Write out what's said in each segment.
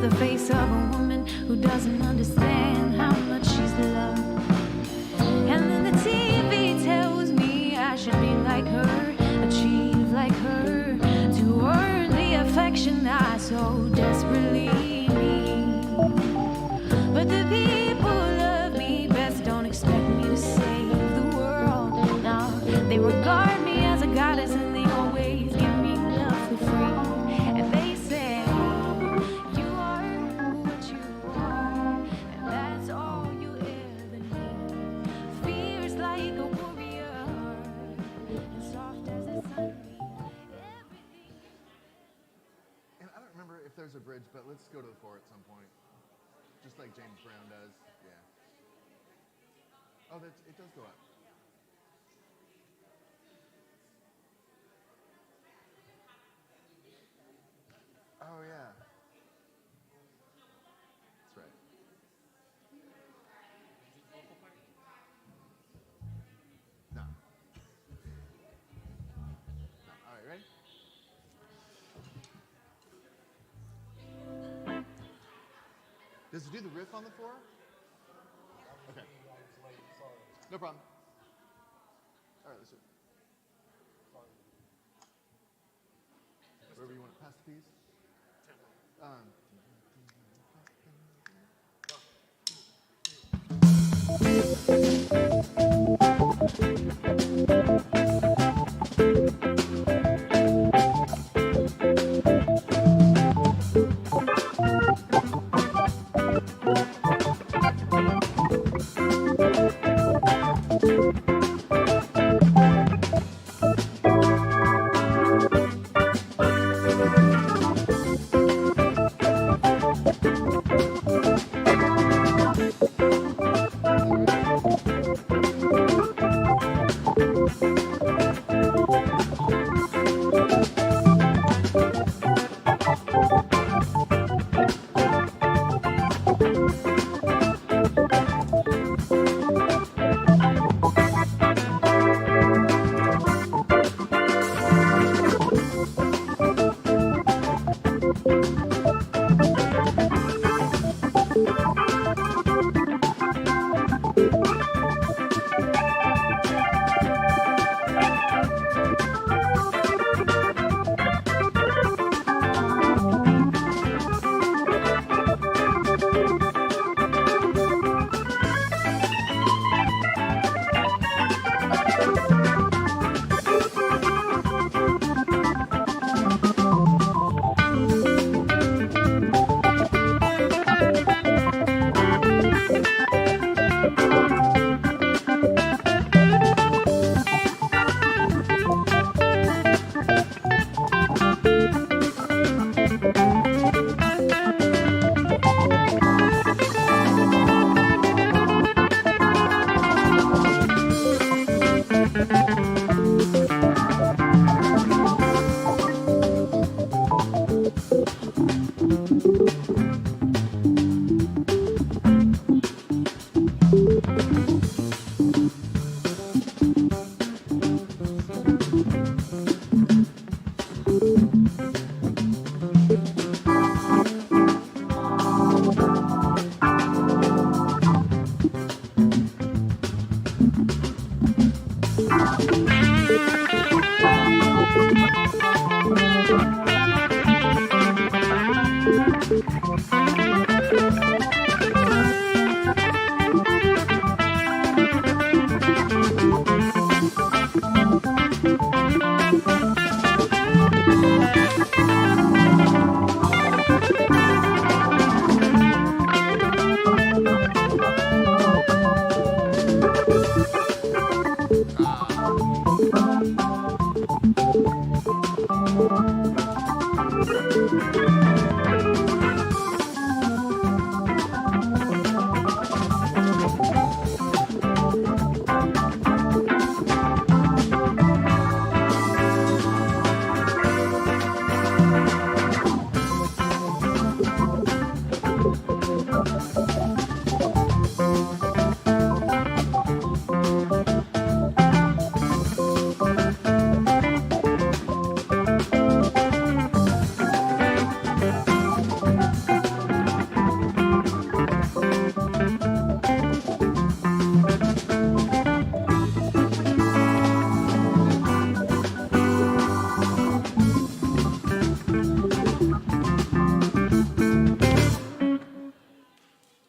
The face of a woman who doesn't understand how much she's loved. And then the TV tells me I should be like her, achieve like her, to earn the affection I so desperately need. But the people who love me best don't expect me to save the world. No, they regard me as a goddess and they always give me love for free. And they say there's a bridge, but let's go to the floor at some point. Just like James Brown does. Yeah. Oh, it does go up. Oh, yeah. That's right. No. No. All right, ready? Does it do the riff on the floor? Okay. No problem. All right, let's do it. Wherever you want to pass the keys.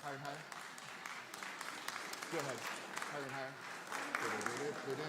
Higher, higher. Go ahead. Higher and higher. Da-da-da-da-da-da.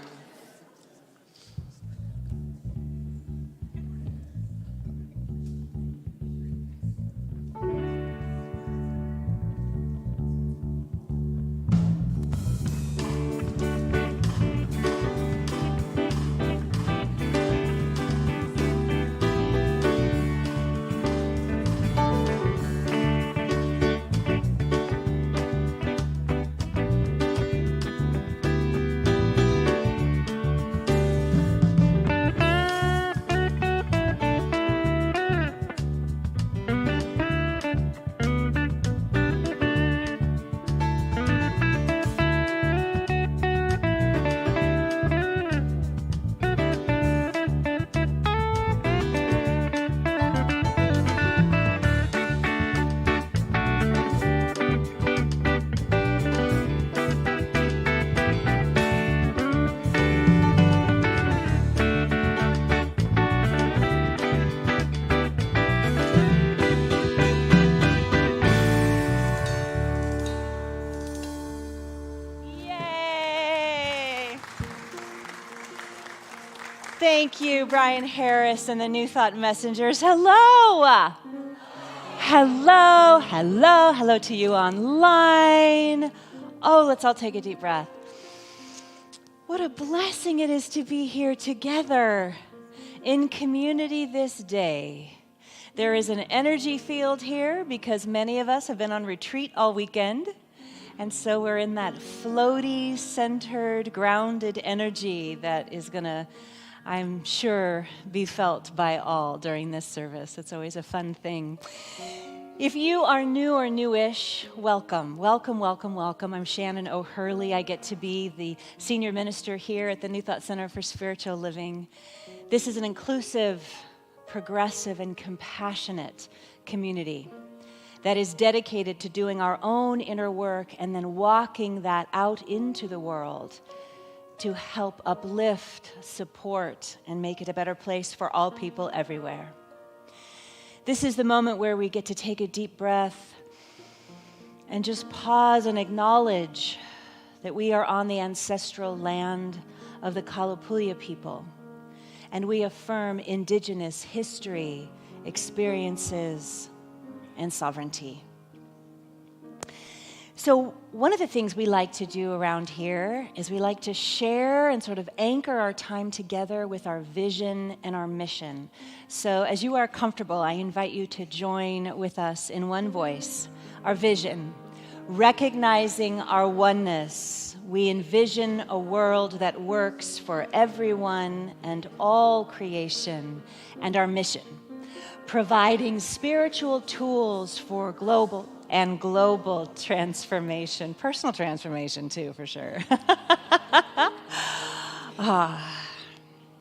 Yay! Thank you, Brian Harris and the New Thought Messengers. Hello! Hello, hello, hello to you online. Oh, let's all take a deep breath. What a blessing it is to be here together in community this day. There is an energy field here because many of us have been on retreat all weekend. And so we're in that floaty, centered, grounded energy that is going to, I'm sure, be felt by all during this service. It's always a fun thing. If you are new or newish, welcome, welcome, welcome, welcome. I'm Shannon O'Hurley. I get to be the senior minister here at the New Thought Center for Spiritual Living. This is an inclusive, progressive, and compassionate community that is dedicated to doing our own inner work and then walking that out into the world to help uplift, support, and make it a better place for all people everywhere. This is the moment where we get to take a deep breath and just pause and acknowledge that we are on the ancestral land of the Kalapuya people, and we affirm indigenous history, experiences, and sovereignty. So one of the things we like to do around here is we like to share and sort of anchor our time together with our vision and our mission. So as you are comfortable, I invite you to join with us in one voice. Our vision, recognizing our oneness, we envision a world that works for everyone and all creation, and our mission, providing spiritual tools for global transformation, personal transformation too, for sure.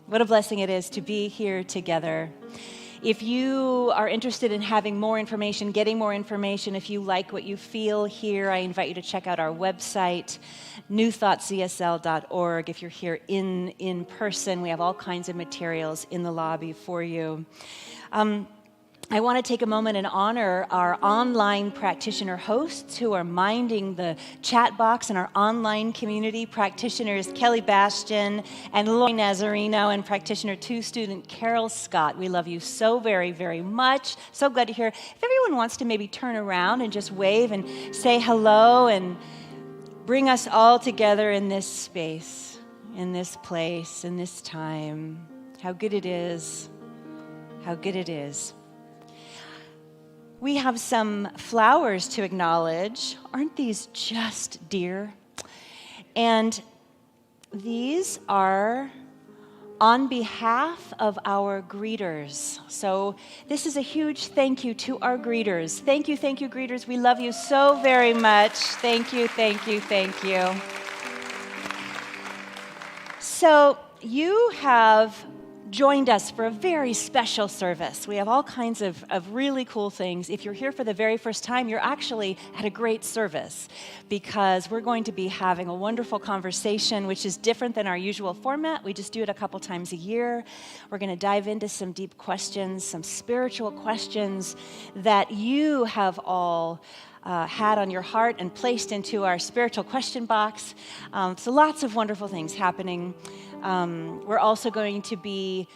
What a blessing it is to be here together. If you are interested in having more information, getting more information, if you like what you feel here, I invite you to check out our website, newthoughtcsl.org. If you're here in person, we have all kinds of materials in the lobby for you. I want to take a moment and honor our online practitioner hosts who are minding the chat box, and our online community practitioners, Kelly Bastian and Laurie Nazarino, and practitioner 2 student Carol Scott. We love you so very, very much. So glad to hear. If everyone wants to maybe turn around and just wave and say hello and bring us all together in this space, in this place, in this time. How good it is How good it is. We have some flowers to acknowledge. Aren't these just dear? And these are on behalf of our greeters. So this is a huge thank you to our greeters. Thank you, greeters. We love you so very much. Thank you, thank you, thank you. So you have joined us for a very special service. We have all kinds of really cool things. If you're here for the very first time, you're actually at a great service because we're going to be having a wonderful conversation, which is different than our usual format. We just do it a couple times a year. We're going to dive into some deep questions, some spiritual questions that you have all had on your heart and placed into our spiritual question box. So lots of wonderful things happening. We're also going to be,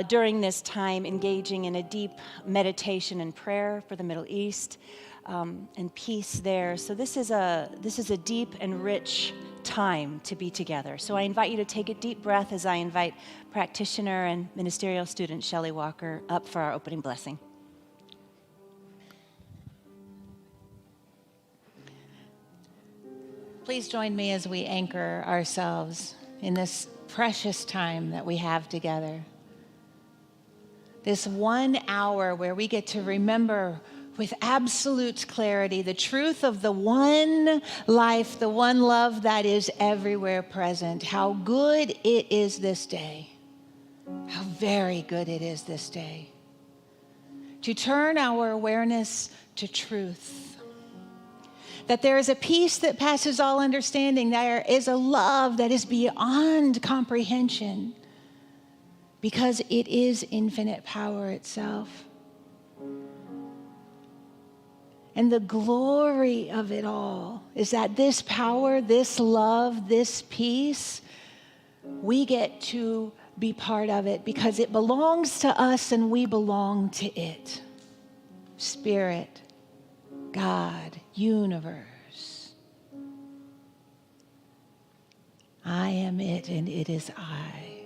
during this time, engaging in a deep meditation and prayer for the Middle East and peace there. So this is a deep and rich time to be together. So I invite you to take a deep breath as I invite practitioner and ministerial student Shelley Walker up for our opening blessing. Please join me as we anchor ourselves in this precious time that we have together. This 1 hour where we get to remember with absolute clarity the truth of the one life, the one love that is everywhere present. How good it is this day. How very good it is this day. To turn our awareness to truth. That there is a peace that passes all understanding. There is a love that is beyond comprehension because it is infinite power itself. And the glory of it all is that this power, this love, this peace, we get to be part of it because it belongs to us and we belong to it. Spirit, God, universe. I am it and it is I.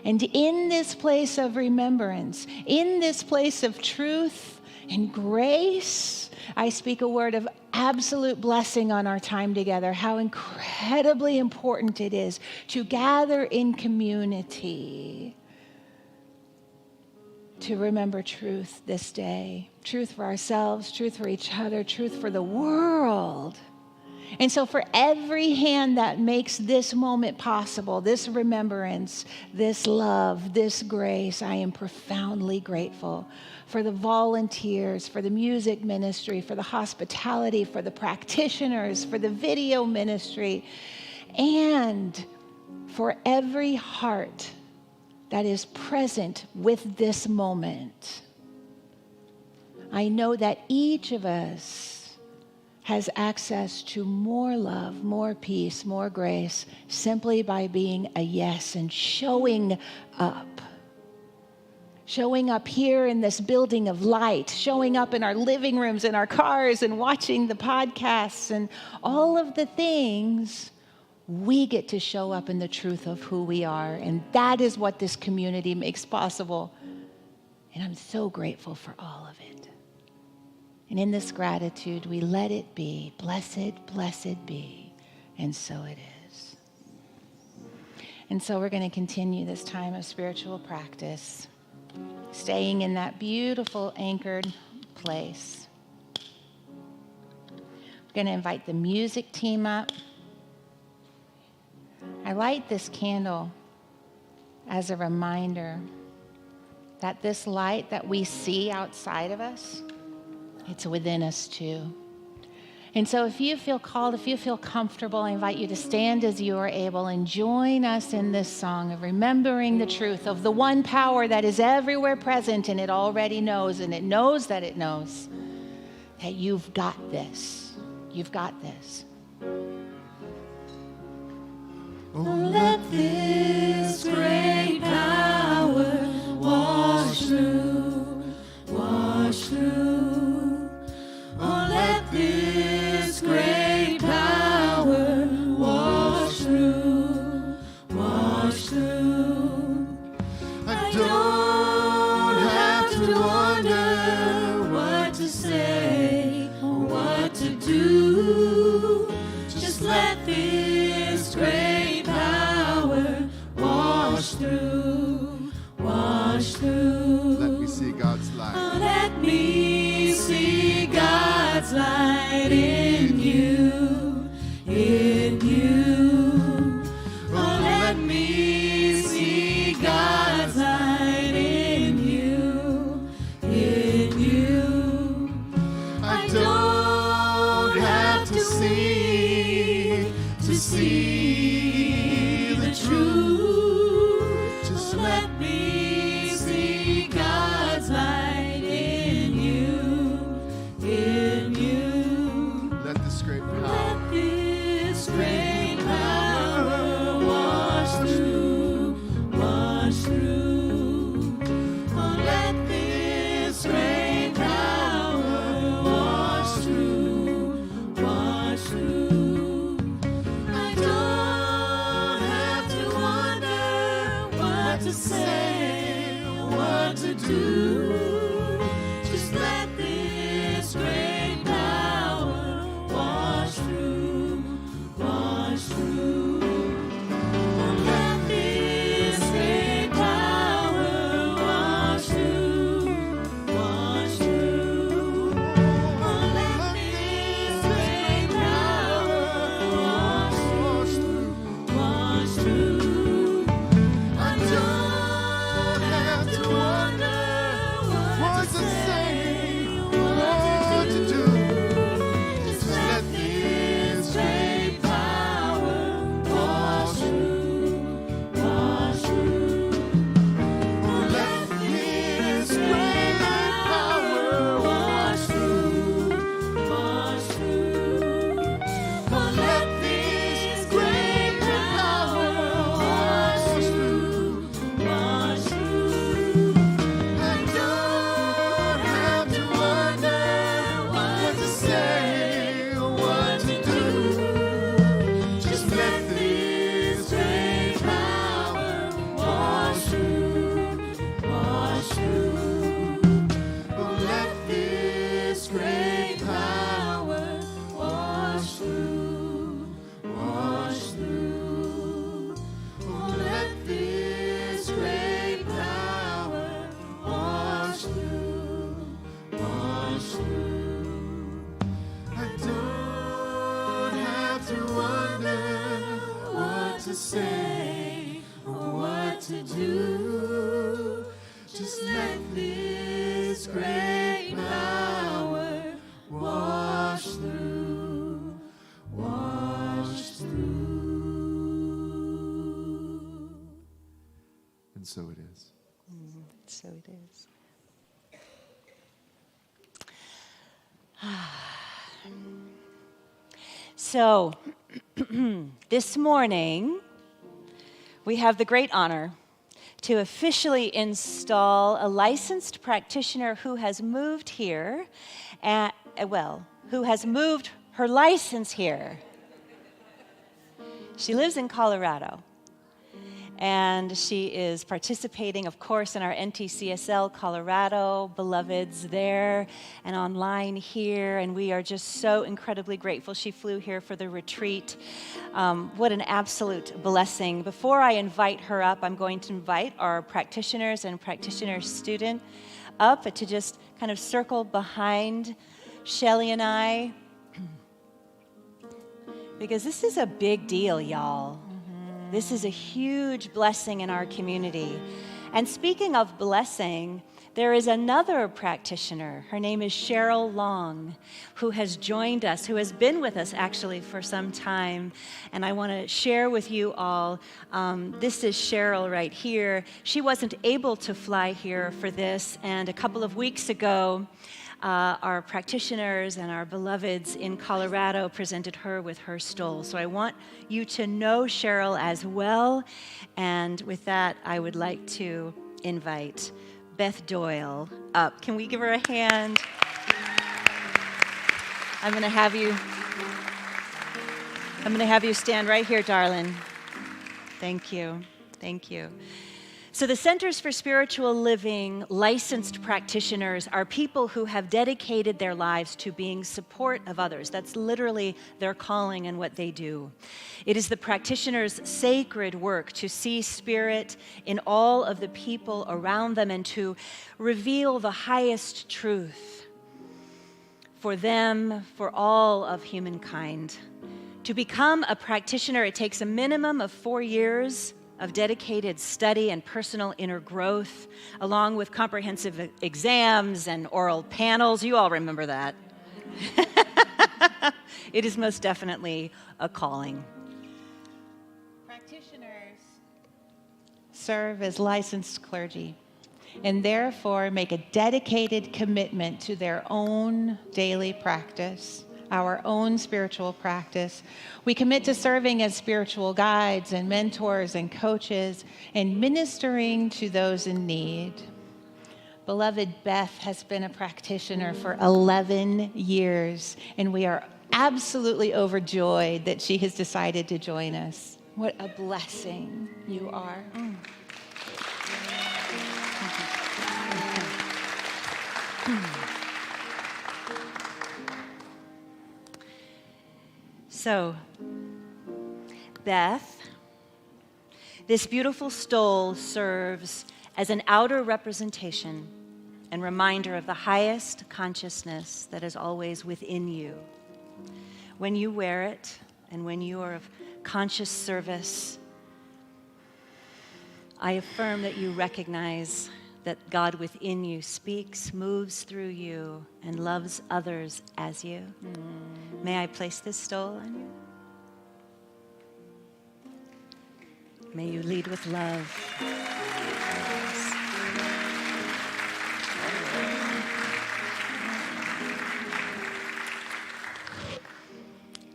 And in this place of remembrance, in this place of truth and grace, I speak a word of absolute blessing on our time together. How incredibly important it is to gather in community to remember truth this day. Truth for ourselves, truth for each other, truth for the world. And so for every hand that makes this moment possible, this remembrance, this love, this grace, I am profoundly grateful. For the volunteers, for the music ministry, for the hospitality, for the practitioners, for the video ministry, and for every heart that is present with this moment. I know that each of us has access to more love, more peace, more grace, simply by being a yes and showing up. Showing up here in this building of light, showing up in our living rooms, in our cars, and watching the podcasts and all of the things. We get to show up in the truth of who we are, and that is what this community makes possible. And I'm so grateful for all of it. And in this gratitude, we let it be. Blessed, blessed be. And so it is. And so we're going to continue this time of spiritual practice, staying in that beautiful anchored place. I'm going to invite the music team up. I light this candle as a reminder that this light that we see outside of us, it's within us too. And so if you feel called, if you feel comfortable, I invite you to stand as you are able and join us in this song of remembering the truth of the one power that is everywhere present, and it already knows, and it knows that you've got this. You've got this. Oh, let this great power wash through. Oh, let this great power wash through. I don't wash through. Let me see God's light. Let me see God's light in you, in you. Oh, let me see God's light in you, in you. I don't have to see the truth. Just let me see God's light in you, in you. Let this great power. Let this great power wash through, wash through. Oh, let this great power wash through, wash through. I don't have to wonder what to say, what to do. Just let this great power wash through, wash through. Oh, let this great power wash through, wash through. Oh, let this great power wash through, wash through. I don't have to wonder what to say, what to do. Just let this great power wash through, wash through. Oh, let this great power wash through, wash through. Oh, let this great power wash through, wash through. I don't have to wonder what to say or what to do. Just let this great power wash through, wash through. Oh, let this great power wash through, wash through. Oh, let this great power wash through, wash through. I don't have to wonder what to say or what to do. Just let this great power wash through, wash through. And so it is. So it is. So, this morning, we have the great honor to officially install a licensed practitioner who has moved here, who has moved her license here. She lives in Colorado. And she is participating, of course, in our NTCSL Colorado beloveds there and online here. And we are just so incredibly grateful she flew here for the retreat. What an absolute blessing. Before I invite her up, I'm going to invite our practitioners and practitioner student up to just kind of circle behind Shelly and I. Because this is a big deal, y'all. This is a huge blessing in our community. And speaking of blessing, there is another practitioner. Her name is Cheryl Long, who has joined us, who has been with us actually for some time. And I want to share with you all, this is Cheryl right here. She wasn't able to fly here for this. And a couple of weeks ago, our practitioners and our beloveds in Colorado presented her with her stole. So I want you to know Cheryl as well. And with that, I would like to invite Beth Doyle up. Can we give her a hand? I'm going to have you stand right here, darling. Thank you. Thank you. So the Centers for Spiritual Living licensed practitioners are people who have dedicated their lives to being support of others. That's literally their calling and what they do. It is the practitioners' sacred work to see spirit in all of the people around them and to reveal the highest truth for them, for all of humankind. To become a practitioner, it takes a minimum of 4 years of dedicated study and personal inner growth, along with comprehensive exams and oral panels. You all remember that. It is most definitely a calling. Practitioners serve as licensed clergy and therefore make a dedicated commitment to their own daily practice, our own spiritual practice. We commit to serving as spiritual guides and mentors and coaches and ministering to those in need. Beloved Beth has been a practitioner for 11 years, and we are absolutely overjoyed that she has decided to join us. What a blessing you are. So, Beth, this beautiful stole serves as an outer representation and reminder of the highest consciousness that is always within you. When you wear it and when you are of conscious service, I affirm that you recognize that God within you speaks, moves through you, and loves others as you. May I place this stole on you? May you lead with love.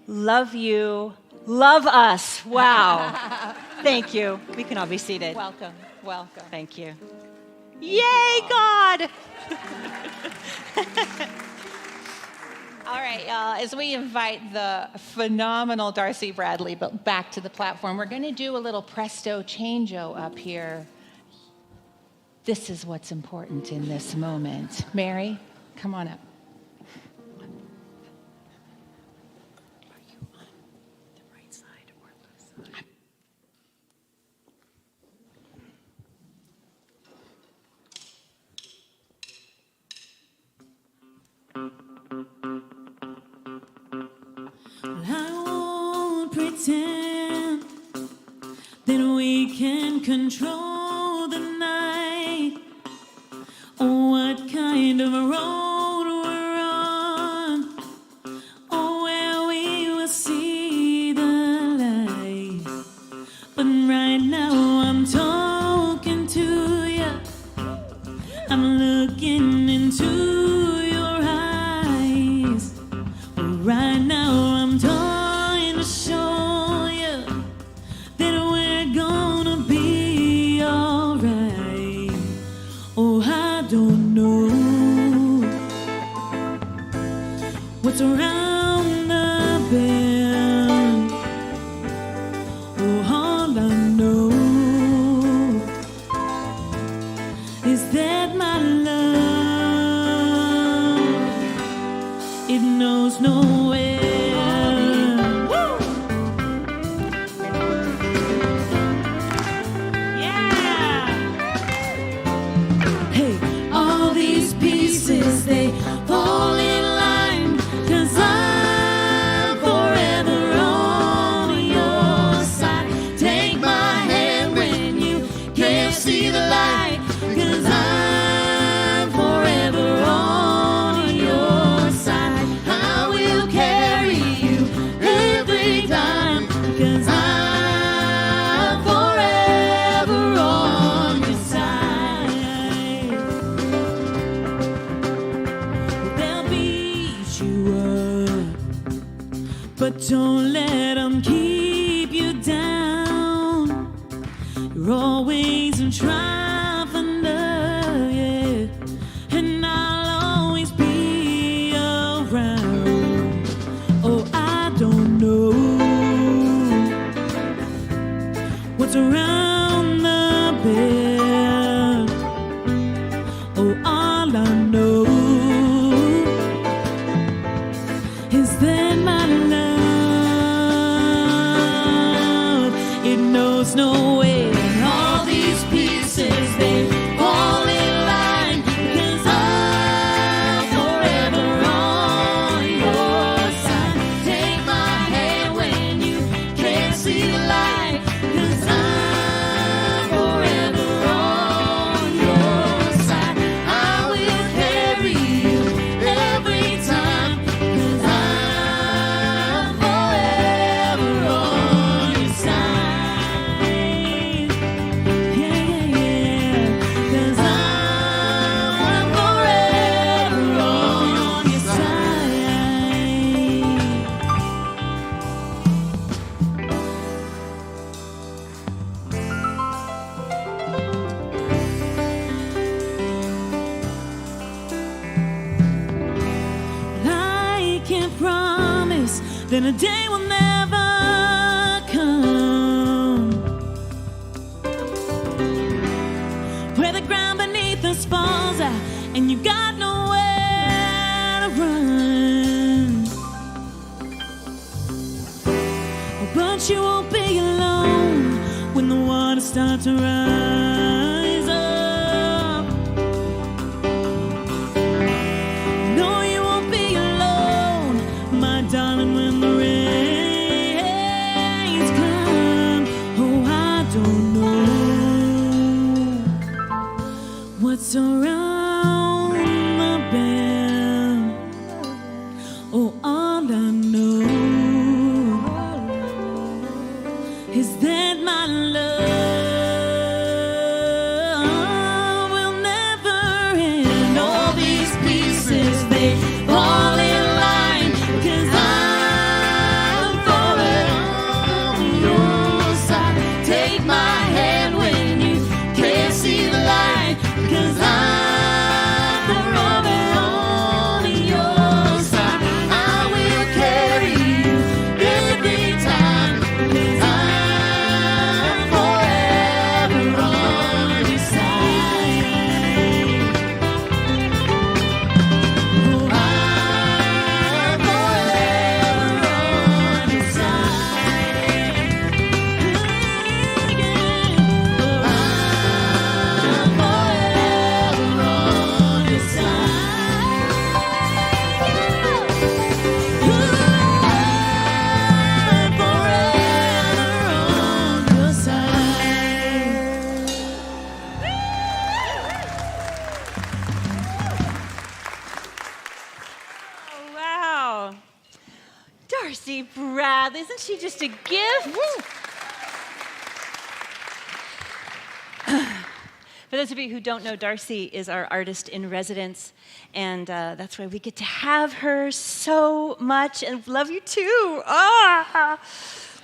Love you. Love us. Wow. Thank you. We can all be seated. Welcome, welcome. Thank you. Yay, God! All right, as we invite the phenomenal Darcy Bradley back to the platform, we're going to do a little presto changeo up here. This is what's important in this moment. Mary, come on up. Are you on the right side or left side? I won't pretend that we can control the night or what kind of a road we're on or where we will see the light. But right now I'm talking to you. I'm looking into your eyes. Right now I'm trying to show you that we're gonna be alright. Oh, I don't know what's around the bend. Oh, all I know is that my love, it knows no end. Woo! Yeah! Hey, all these pieces, they fall in line, 'cause I'm forever on your side. Take my hand when you can't see the light, 'cause I'm forever on your side. I will carry you every time, 'cause I'm forever on your side. They'll beat you up, but don't let them keep you down. You're always in triumph and love, yeah. And I'll always be around. Oh, I don't know what's around the bend. then a day will never come where the ground beneath us falls out and you got nowhere to run. But you won't be alone when the waters start to rise up. No, you won't be alone, my darling, when the rains come. Oh, I don't know what's around the bend. Oh, all I know is that my love will never end. All these pieces, they fall in line, 'cause I'm falling on your side. Take my hand when you can't see the light, 'cause I'm falling on your side. I will carry you every time, 'cause I'm forever on your side. Oh, I'm forever on your side. Oh, I'm forever on your Oh, wow. Darcy Bradley, isn't she just a gift? For those of you who don't know, Darcy is our artist in residence, and that's why we get to have her so much, and love you too. Ah!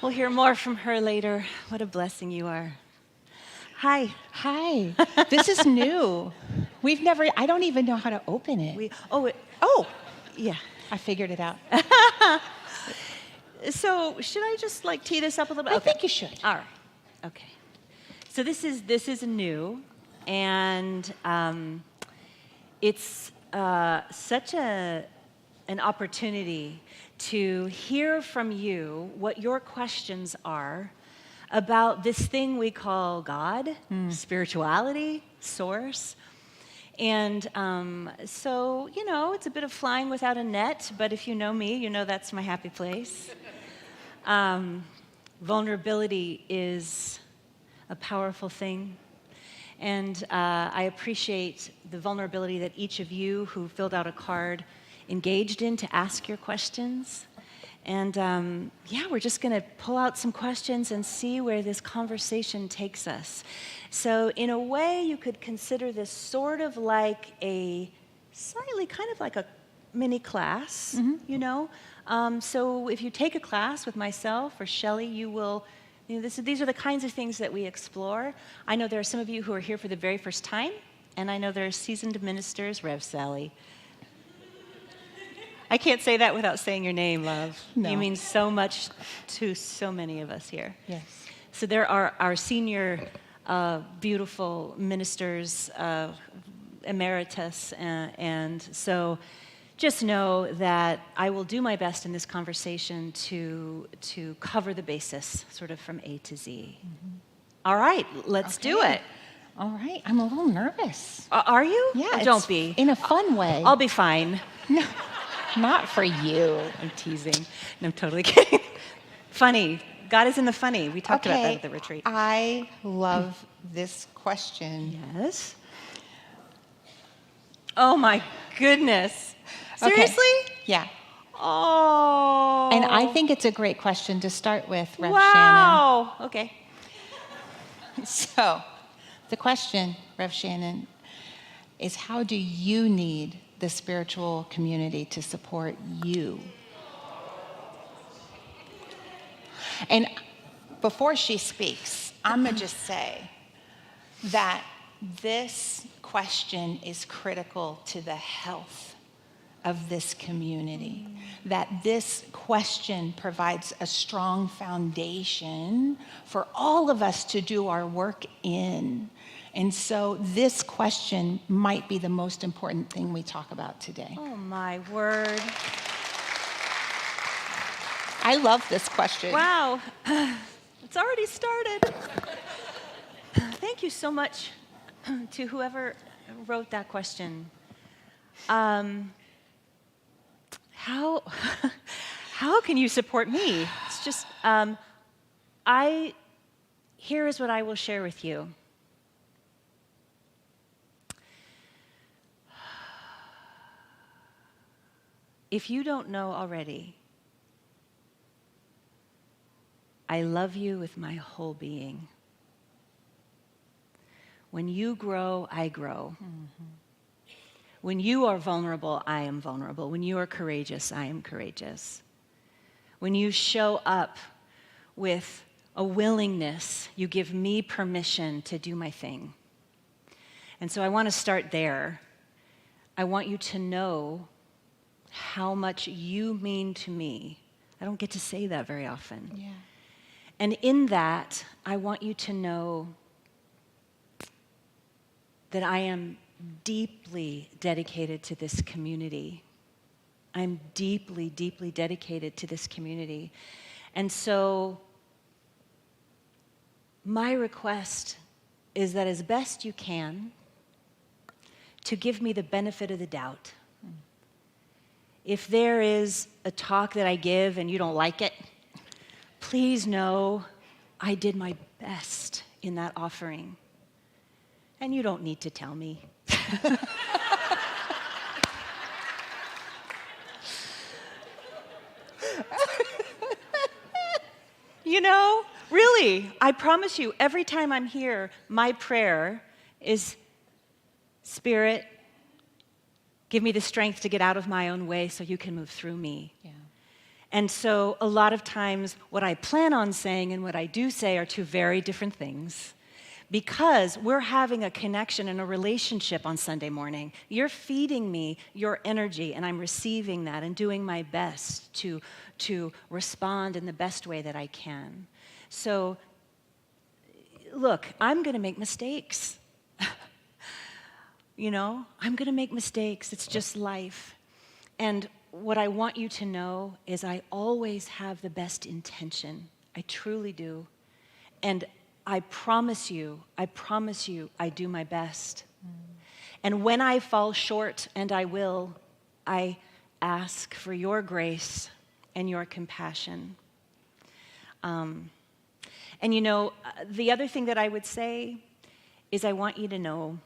We'll hear more from her later. What a blessing you are. Hi. Hi. This is new. I don't even know how to open it. Oh, yeah. I figured it out. So should I just like tee this up a little bit? I think you should. All right. Okay. So this is new, and it's such an opportunity to hear from you what your questions are about this thing we call God, spirituality, source. And so, it's a bit of flying without a net, but if you know me, you know that's my happy place. Vulnerability is a powerful thing. And I appreciate the vulnerability that each of you who filled out a card engaged in to ask your questions. And we're just going to pull out some questions and see where this conversation takes us. So in a way, you could consider this sort of like kind of like a mini class, So if you take a class with myself or Shelley, you will, these are the kinds of things that we explore. I know there are some of you who are here for the very first time, and I know there are seasoned ministers, Rev Sally. I can't say that without saying your name, love. No. You mean so much to so many of us here. Yes. So there are our senior, beautiful ministers, emeritus, and so just know that I will do my best in this conversation to cover the basis, sort of from A to Z. Mm-hmm. All right, let's do it. All right, I'm a little nervous. Are you? Yeah. Don't be. In a fun way. I'll be fine. No, not for you. I'm teasing. No, I'm totally kidding. Funny. God is in the funny. We talked about that at the retreat. I love this question. Yes. Oh my goodness. Seriously? Okay. Yeah. Oh. And I think it's a great question to start with, Rev wow. Okay. Shannon. So, the question, Rev Shannon, is how do you need the spiritual community to support you? And before she speaks, I'm going to just say that this question is critical to the health of this community, that this question provides a strong foundation for all of us to do our work in. And so this question might be the most important thing we talk about today. Oh, my word. I love this question. Wow. It's already started. Thank you so much to whoever wrote that question. How can you support me? It's just, here is what I will share with you. If you don't know already, I love you with my whole being. When you grow, I grow. Mm-hmm. When you are vulnerable, I am vulnerable. When you are courageous, I am courageous. When you show up with a willingness, you give me permission to do my thing. And so I want to start there. I want you to know how much you mean to me. I don't get to say that very often. Yeah. And in that, I want you to know that I am deeply dedicated to this community. I'm deeply, deeply dedicated to this community. And so my request is that as best you can, to give me the benefit of the doubt. If there is a talk that I give and you don't like it, please know I did my best in that offering. And you don't need to tell me. You know, really, I promise you, every time I'm here, my prayer is, Spirit, give me the strength to get out of my own way so you can move through me. Yeah. And so a lot of times what I plan on saying and what I do say are two very different things, because we're having a connection and a relationship on Sunday morning. You're feeding me your energy, and I'm receiving that and doing my best to respond in the best way that I can. So, look, I'm going to make mistakes. You know, I'm going to make mistakes. It's just life. And what I want you to know is I always have the best intention. I truly do. And I promise you, I do my best. And when I fall short, and I will, I ask for your grace and your compassion. And you know, the other thing that I would say is I want you to know,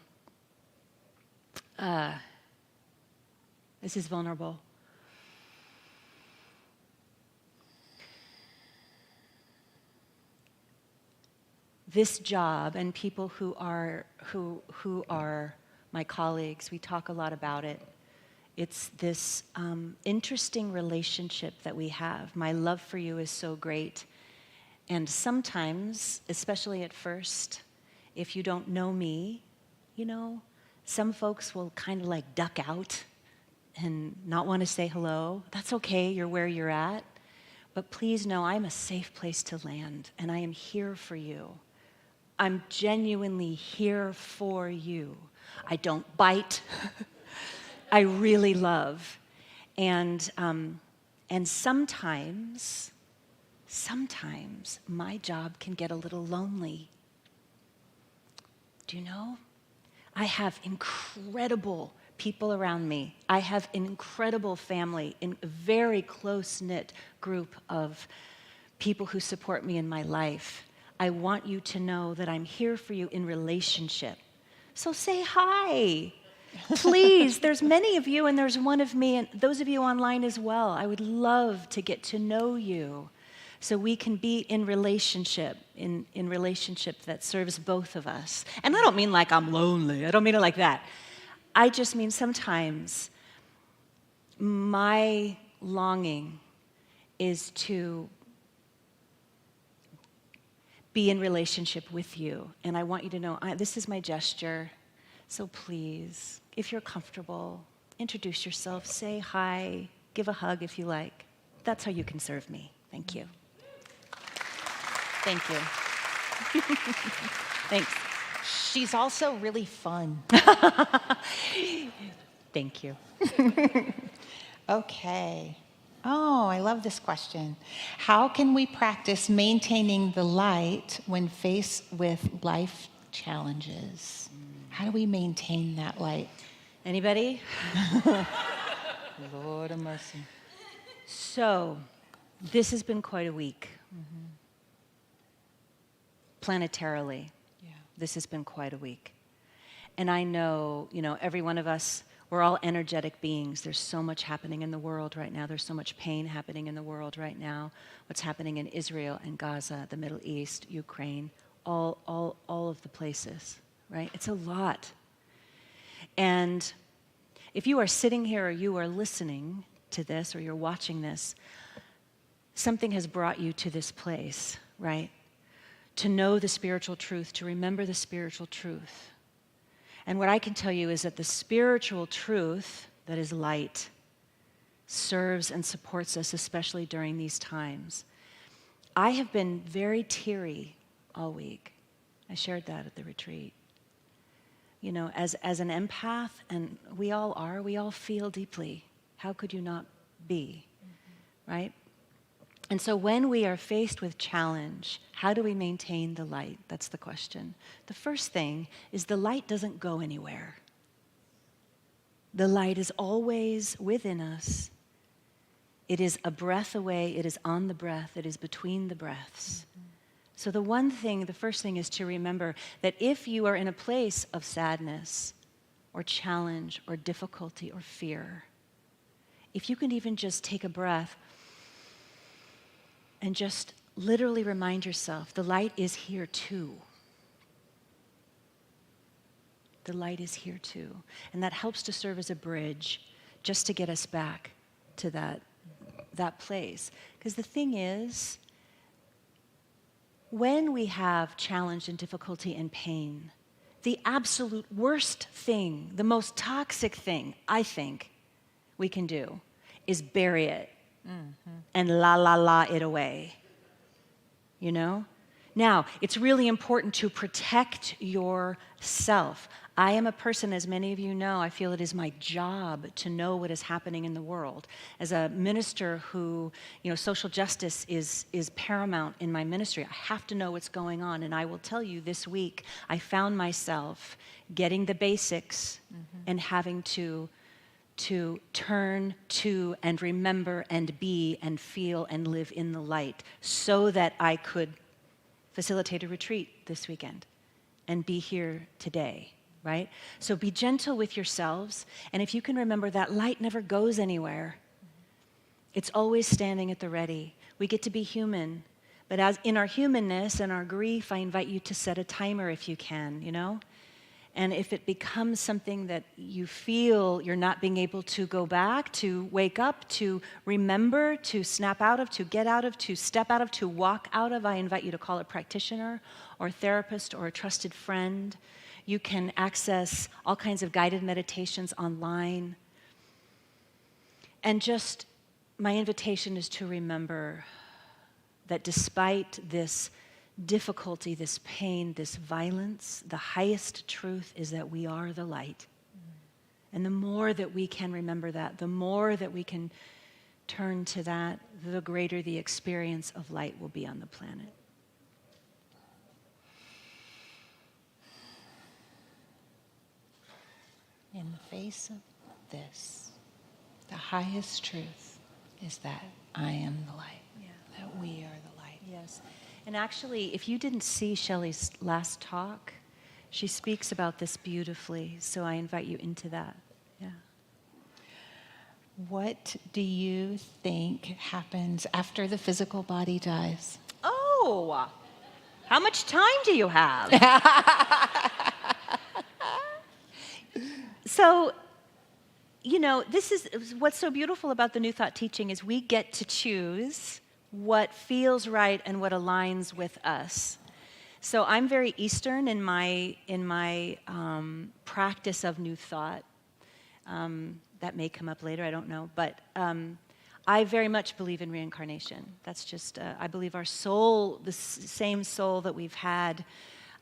this is vulnerable. This job and people who are my colleagues, we talk a lot about it. It's this interesting relationship that we have. My love for you is so great. And sometimes, especially at first, if you don't know me, you know, some folks will kind of like duck out and not want to say hello. That's okay, you're where you're at. But please know I'm a safe place to land, and I am here for you. I'm genuinely here for you. I don't bite. I really love. And sometimes my job can get a little lonely. Do you know? I have incredible people around me. I have an incredible family, a very close-knit group of people who support me in my life. I want you to know that I'm here for you in relationship. So say hi. Please, there's many of you and there's one of me, and those of you online as well. I would love to get to know you so we can be in relationship, in relationship that serves both of us. And I don't mean like I'm lonely. I don't mean it like that. I just mean sometimes my longing is to be in relationship with you. And I want you to know, this is my gesture. So please, if you're comfortable, introduce yourself, say hi, give a hug if you like. That's how you can serve me. Thank you. Thank you. Thanks. She's also really fun. Thank you. Okay. Oh, I love this question. How can we practice maintaining the light when faced with life challenges? How do we maintain that light? Anybody? Lord of mercy. So, this has been quite a week. Planetarily, this has been quite a week. And I know, every one of us, we're all energetic beings. There's so much happening in the world right now. There's so much pain happening in the world right now. What's happening in Israel and Gaza, the Middle East, Ukraine, all of the places, right? It's a lot. And if you are sitting here or you are listening to this or you're watching this, something has brought you to this place, right? To know the spiritual truth, to remember the spiritual truth. And what I can tell you is that the spiritual truth, that is light, serves and supports us, especially during these times. I have been very teary all week. I shared that at the retreat. As an empath, and we all are, we all feel deeply. How could you not be, right? And so when we are faced with challenge, how do we maintain the light? That's the question. The first thing is the light doesn't go anywhere. The light is always within us. It is a breath away. It is on the breath. It is between the breaths. So the first thing is to remember that if you are in a place of sadness or challenge or difficulty or fear, if you can even just take a breath and just literally remind yourself, the light is here too. The light is here too. And that helps to serve as a bridge just to get us back to that place. Because the thing is, when we have challenge and difficulty and pain, the absolute worst thing, the most toxic thing, I think, we can do is bury it and la it away. Now, it's really important to protect yourself. I am a person, as many of you know, I feel it is my job to know what is happening in the world. As a minister who, social justice is paramount in my ministry, I have to know what's going on. And I will tell you, this week, I found myself getting the basics and having to turn to and remember and be and feel and live in the light so that I could facilitate a retreat this weekend and be here today, right? So be gentle with yourselves, and if you can remember that light never goes anywhere. It's always standing at the ready. We get to be human, but as in our humanness and our grief, I invite you to set a timer if you can, And if it becomes something that you feel you're not being able to go back, to wake up, to remember, to snap out of, to get out of, to step out of, to walk out of, I invite you to call a practitioner or a therapist or a trusted friend. You can access all kinds of guided meditations online. And just my invitation is to remember that despite this difficulty, this pain, this violence, the highest truth is that we are the light. And the more that we can remember that, the more that we can turn to that, the greater the experience of light will be on the planet. In the face of this, the highest truth is that I am the light, that we are the light. Yes. And actually, if you didn't see Shelley's last talk, she speaks about this beautifully, so I invite you into that. Yeah. What do you think happens after the physical body dies? Oh, how much time do you have? So, this is what's so beautiful about the New Thought teaching is we get to choose what feels right and what aligns with us. So I'm very Eastern in my practice of New Thought. that may come up later, I don't know. But I very much believe in reincarnation. That's just, I believe our soul, the same soul that we've had,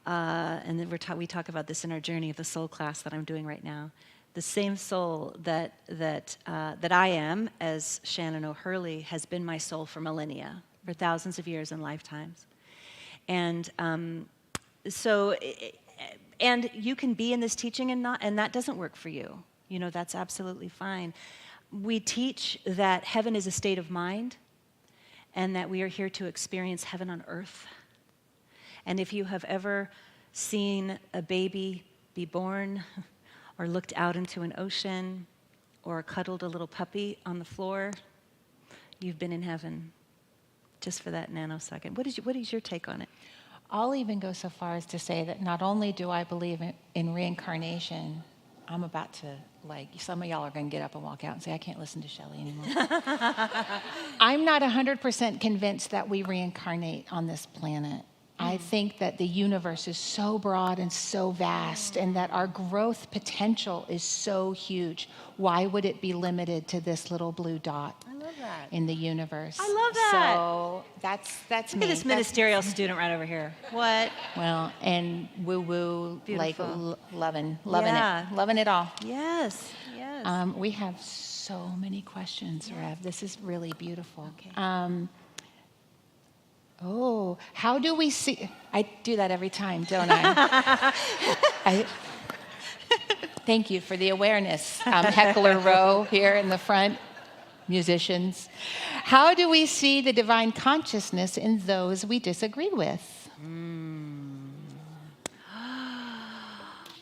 and then we talk about this in our Journey of the Soul class that I'm doing right now. The same soul that I am, as Shannon O'Hurley, has been my soul for millennia, for thousands of years and lifetimes. And and you can be in this teaching and that doesn't work for you. You know, that's absolutely fine. We teach that heaven is a state of mind and that we are here to experience heaven on earth. And if you have ever seen a baby be born or looked out into an ocean or cuddled a little puppy on the floor, you've been in heaven just for that nanosecond. What is your take on it? I'll even go so far as to say that not only do I believe in reincarnation, I'm about to, some of y'all are going to get up and walk out and say, I can't listen to Shelley anymore. I'm not 100% convinced that we reincarnate on this planet. I think that the universe is so broad and so vast, and that our growth potential is so huge. Why would it be limited to this little blue dot in the universe? I love that. So that's Look me. at this ministerial student right over here. What? Well, and woo-woo, Beautiful. loving Yeah. it. Loving it all. Yes, yes. We have so many questions, Rev. This is really beautiful. Okay. How do we see? I do that every time, don't I? Thank you for the awareness. Heckler Row here in the front, musicians. How do we see the divine consciousness in those we disagree with?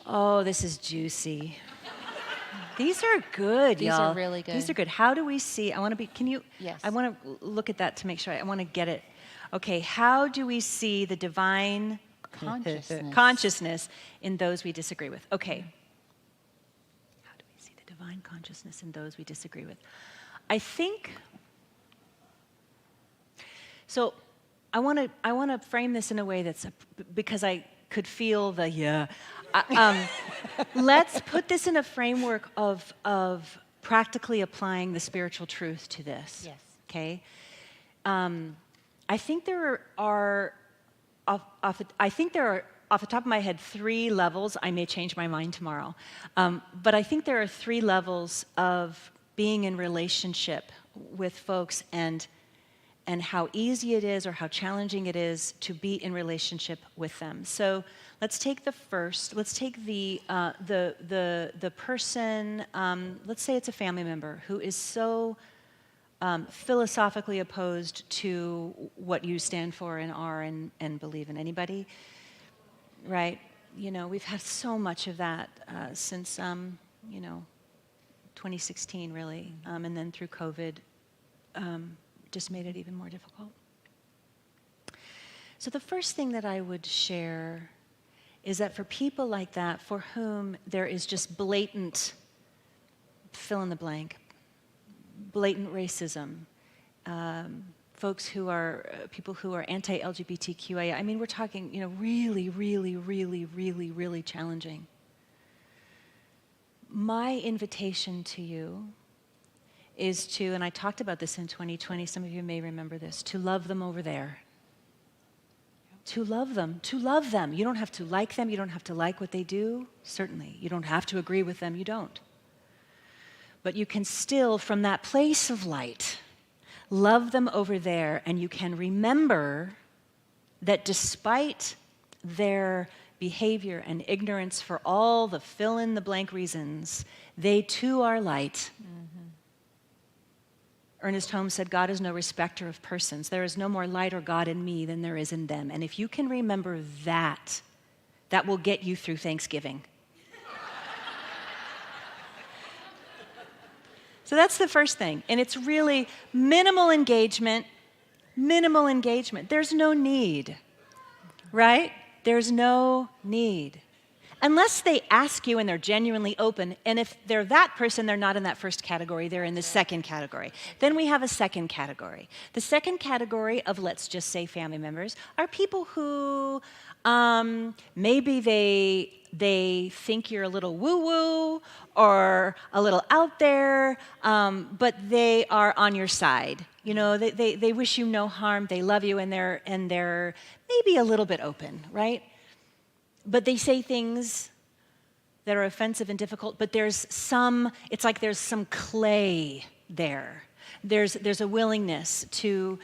Oh, this is juicy. These are good, These y'all. are really good. These are good. How do we see? Yes. I want to look at that to make sure. I want to get it. Okay, how do we see the divine consciousness in those we disagree with? Okay. How do we see the divine consciousness in those we disagree with? I think, so I want to frame this in a way that's, because I could feel let's put this in a framework of practically applying the spiritual truth to this. Yes. Okay? I think there are, off the top of my head, 3 levels. I may change my mind tomorrow. But I think there are 3 levels of being in relationship with folks and how easy it is or how challenging it is to be in relationship with them. So let's take the first. Let's take the person. Let's say it's a family member who is so philosophically opposed to what you stand for and are and believe in. Anybody? Right? You know, we've had so much of that since 2016, really, and then through COVID. Just made it even more difficult. So the first thing that I would share is that for people like that, for whom there is just blatant fill in the blank, blatant racism, folks who are, people who are anti-LGBTQIA, I mean, we're talking, really, really, really, really, really challenging. My invitation to you is to, and I talked about this in 2020, some of you may remember this, to love them over there. To love them, to love them. You don't have to like them, you don't have to like what they do, certainly. You don't have to agree with them, you don't. But you can still, from that place of light, love them over there, and you can remember that despite their behavior and ignorance for all the fill-in-the-blank reasons, they too are light. Ernest Holmes said, God is no respecter of persons. There is no more light or God in me than there is in them. And if you can remember that, that will get you through Thanksgiving. So that's the first thing. And it's really minimal engagement. There's no need, right? There's no need. Unless they ask you and they're genuinely open, and if they're that person, they're not in that first category, they're in the second category. Then we have a second category. The second category of, let's just say, family members are people who maybe they they think you're a little woo-woo or a little out there, but they are on your side. You know, they wish you no harm, they love you, and they're maybe a little bit open, right? But they say things that are offensive and difficult, but it's like there's some clay there. There's a willingness to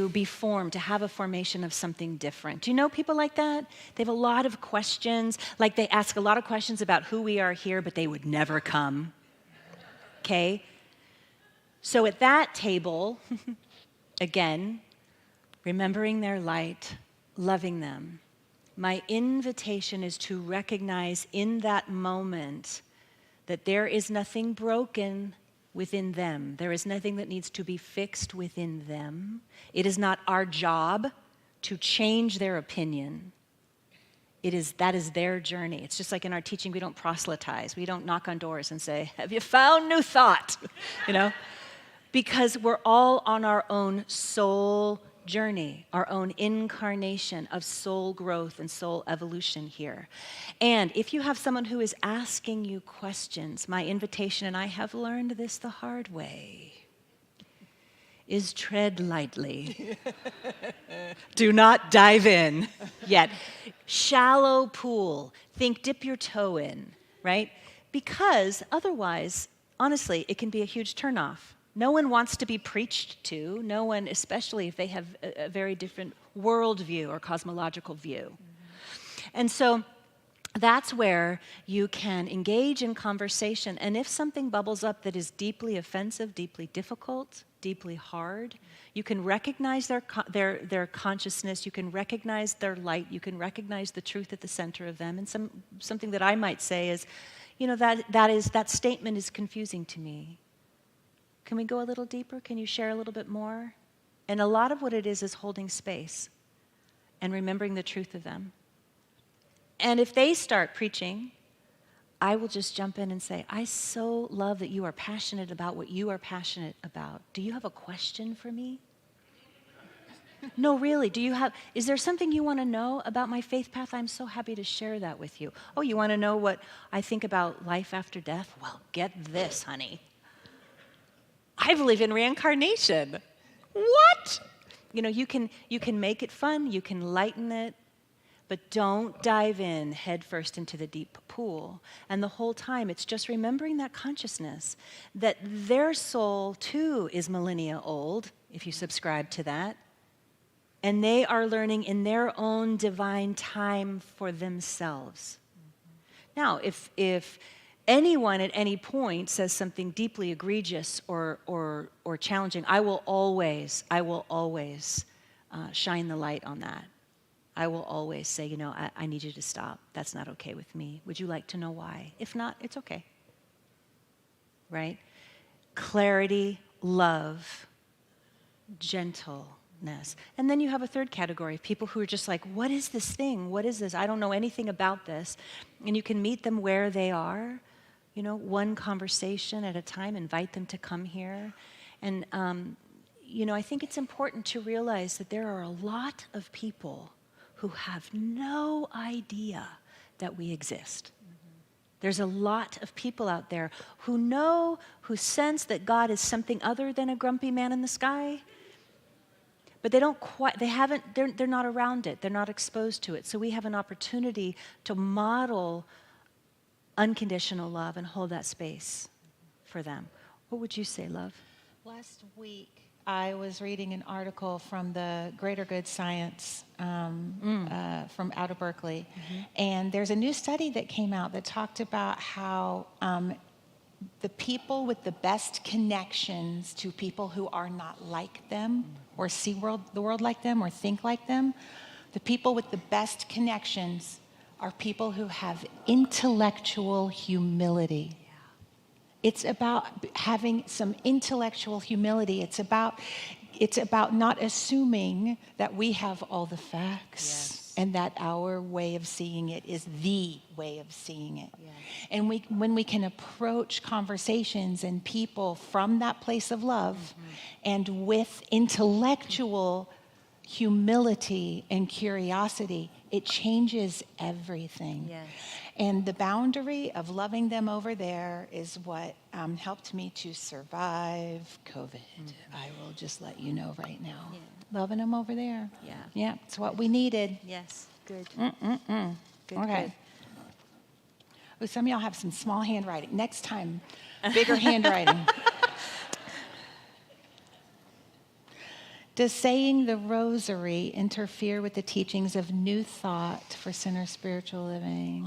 be formed, to have a formation of something different. Do you know people like that? They have a lot of questions, like they ask a lot of questions about who we are here, but they would never come, okay? So at that table, again, remembering their light, loving them, my invitation is to recognize in that moment that there is nothing broken within them. There is nothing that needs to be fixed within them. It is not our job to change their opinion. That is their journey. It's just like in our teaching, we don't proselytize. We don't knock on doors and say, have you found new thought? You know? Because we're all on our own soul journey, our own incarnation of soul growth and soul evolution here. And if you have someone who is asking you questions, my invitation, and I have learned this the hard way, is tread lightly. Do not dive in yet. Shallow pool. Think dip your toe in, right? Because otherwise, honestly, it can be a huge turnoff. No one wants to be preached to, no one, especially if they have a very different worldview or cosmological view. And so that's where you can engage in conversation. And if something bubbles up that is deeply offensive, deeply difficult, deeply hard, you can recognize their consciousness, you can recognize their light, you can recognize the truth at the center of them. And something that I might say is, you know, that statement is confusing to me. Can we go a little deeper? Can you share a little bit more? And a lot of what it is holding space and remembering the truth of them. And if they start preaching, I will just jump in and say, I so love that you are passionate about what you are passionate about. Do you have a question for me? No, really, is there something you want to know about my faith path? I'm so happy to share that with you. Oh, you want to know what I think about life after death? Well, get this, honey. I believe in reincarnation. What? You know, you can make it fun, you can lighten it, but don't dive in head first into the deep pool. And the whole time, it's just remembering that consciousness, that their soul too is millennia old, if you subscribe to that. And they are learning in their own divine time for themselves. Now, if anyone at any point says something deeply egregious or challenging, I will always shine the light on that. I will always say, you know, I need you to stop. That's not okay with me. Would you like to know why? If not, it's okay. Right? Clarity, love, gentleness. And then you have a third category of people who are just like, what is this thing? What is this? I don't know anything about this. And you can meet them where they are. You know, one conversation at a time, invite them to come here. And, you know, I think it's important to realize that there are a lot of people who have no idea that we exist. There's a lot of people out there who sense that God is something other than a grumpy man in the sky, but they're not around it, they're not exposed to it. So we have an opportunity to model unconditional love and hold that space for them. What would you say, love? Last week, I was reading an article from the Greater Good Science from out of Berkeley. And there's a new study that came out that talked about how the people with the best connections to people who are not like them or see the world like them or think like them, the people with the best connections are people who have intellectual humility. It's about having some intellectual humility. It's about not assuming that we have all the facts and that our way of seeing it is the way of seeing it. Yes. And when we can approach conversations and people from that place of love and with intellectual humility and curiosity, it changes everything. Yes. And the boundary of loving them over there is what helped me to survive COVID. I will just let you know right now. Yeah. Loving them over there. Yeah. Yeah, it's what we needed. Yes. Good. Mm-mm-mm. Good. Okay. Oh, some of y'all have some small handwriting. Next time, bigger handwriting. Does saying the rosary interfere with the teachings of New Thought for Center Spiritual Living?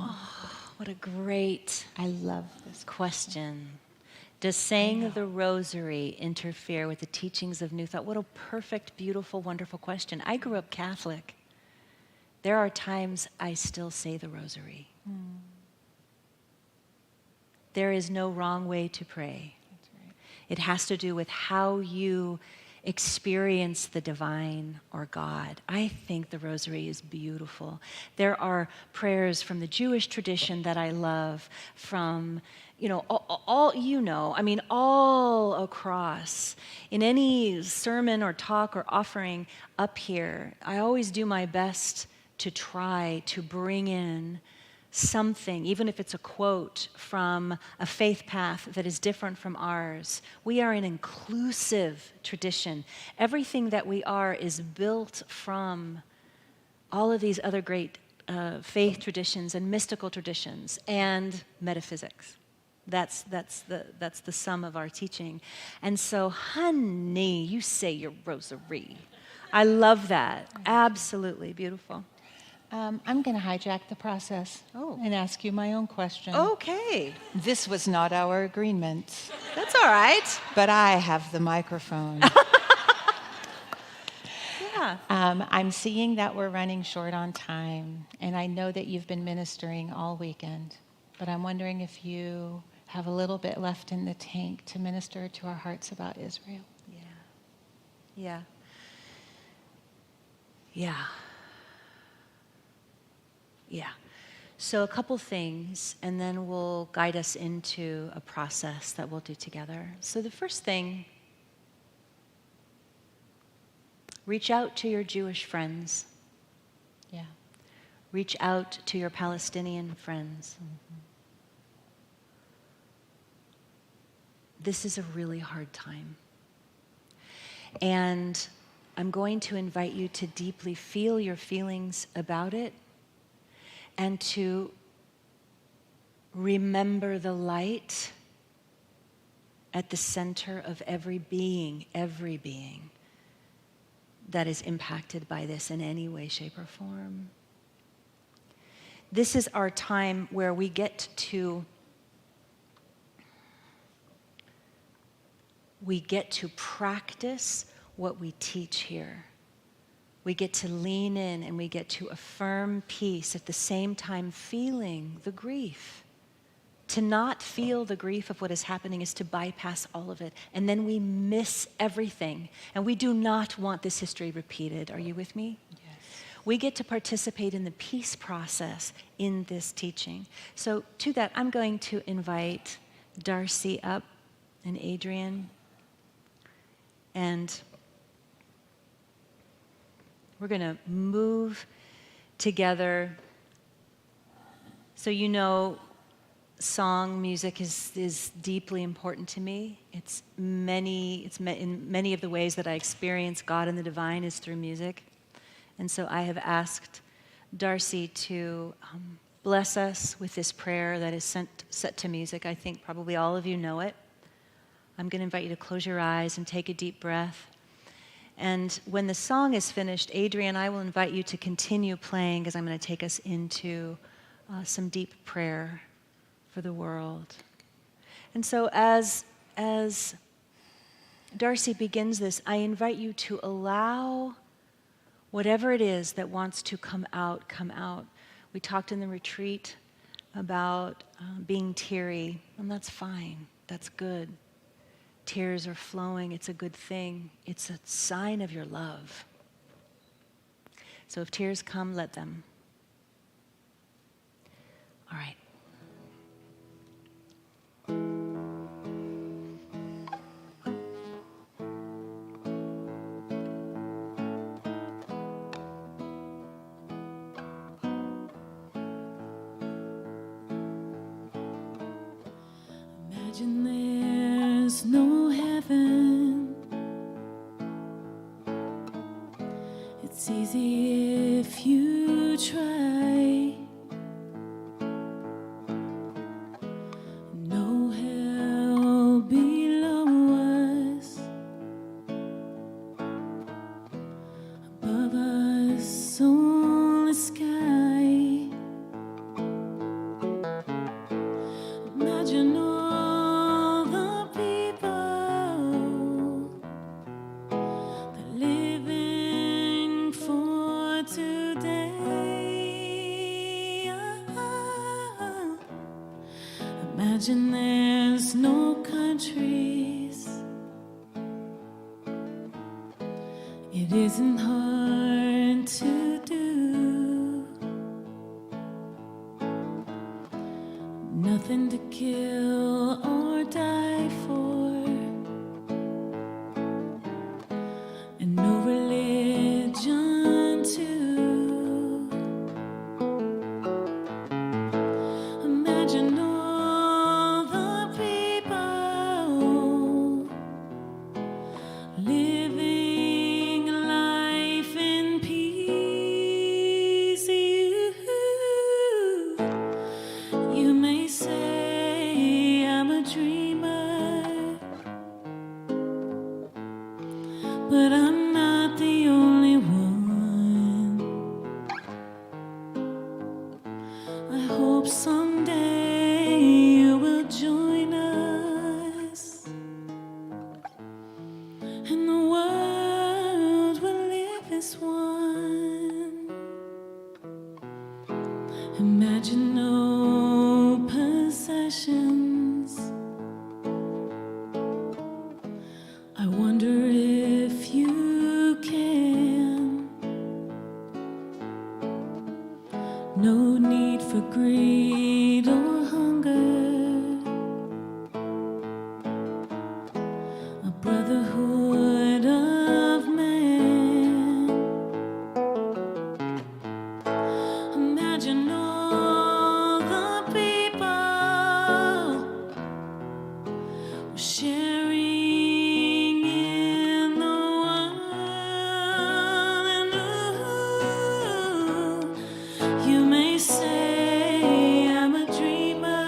What a great I love this. question. Does saying the rosary interfere with the teachings of New Thought? What a perfect, beautiful, wonderful question. I grew up Catholic. There are times I still say the rosary. There is no wrong way to pray. That's right. It has to do with how you experience the divine or God. I think the rosary is beautiful. There are prayers from the Jewish tradition that I love, from, all across. In any sermon or talk or offering up here, I always do my best to try to bring in something, even if it's a quote from a faith path that is different from ours. We are an inclusive tradition. Everything that we are is built from all of these other great faith traditions and mystical traditions and metaphysics. That's the sum of our teaching. And so, honey, you say your rosary. I love that. Absolutely beautiful. I'm going to hijack the process and ask you my own question. Okay. This was not our agreement, That's all right. but I have the microphone. Yeah. I'm seeing that we're running short on time, and I know that you've been ministering all weekend, but I'm wondering if you have a little bit left in the tank to minister to our hearts about Israel. Yeah. Yeah. Yeah. So a couple things, and then we'll guide us into a process that we'll do together. So the first thing, reach out to your Jewish friends. Yeah. Reach out to your Palestinian friends. This is a really hard time. And I'm going to invite you to deeply feel your feelings about it and to remember the light at the center of every being that is impacted by this in any way, shape, or form. This is our time where we get to practice what we teach here. We get to lean in and we get to affirm peace, at the same time feeling the grief. To not feel the grief of what is happening is to bypass all of it. And then we miss everything. And we do not want this history repeated. Are you with me? Yes. We get to participate in the peace process in this teaching. So to that, I'm going to invite Darcy up and Adrian. And we're going to move together. So song, music is deeply important to me. In many of the ways that I experience God and the divine is through music. And so I have asked Darcy to bless us with this prayer that is set to music. I think probably all of you know it. I'm going to invite you to close your eyes and take a deep breath. And when the song is finished, Adrian, I will invite you to continue playing, because I'm going to take us into some deep prayer for the world. And so as Darcy begins this, I invite you to allow whatever it is that wants to come out, come out. We talked in the retreat about being teary, and that's fine. That's good. Tears are flowing. It's a good thing. It's a sign of your love. So if tears come, let them. All right. It's easy if you try. No hell below us, above us only sky. Imagine all the people that living for today. Imagine there's no countries. It isn't hard to do. Nothing to kill or die for, and no religion too. Imagine all the people living life in peace. You may say I'm a dreamer, but I'm not the only one. I hope someday you will join us, and the world will live as one. Imagine no possessions. I wonder if you can. No need for greed or hunger. A brotherhood of man. Imagine all the people sharing in the world. And you may say I'm a dreamer,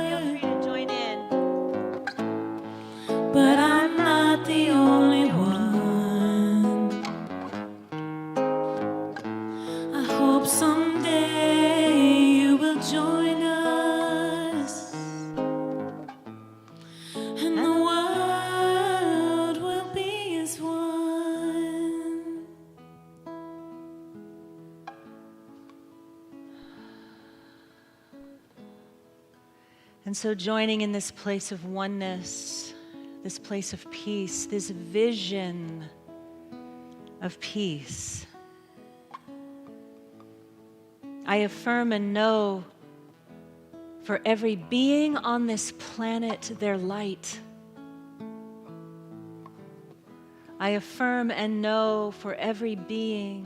Feel free to join in. but I'm not the only one. I hope someday you will join us, and the world will be as one. And so, joining in this place of oneness, this place of peace, this vision of peace, I affirm and know for every being on this planet their light. I affirm and know for every being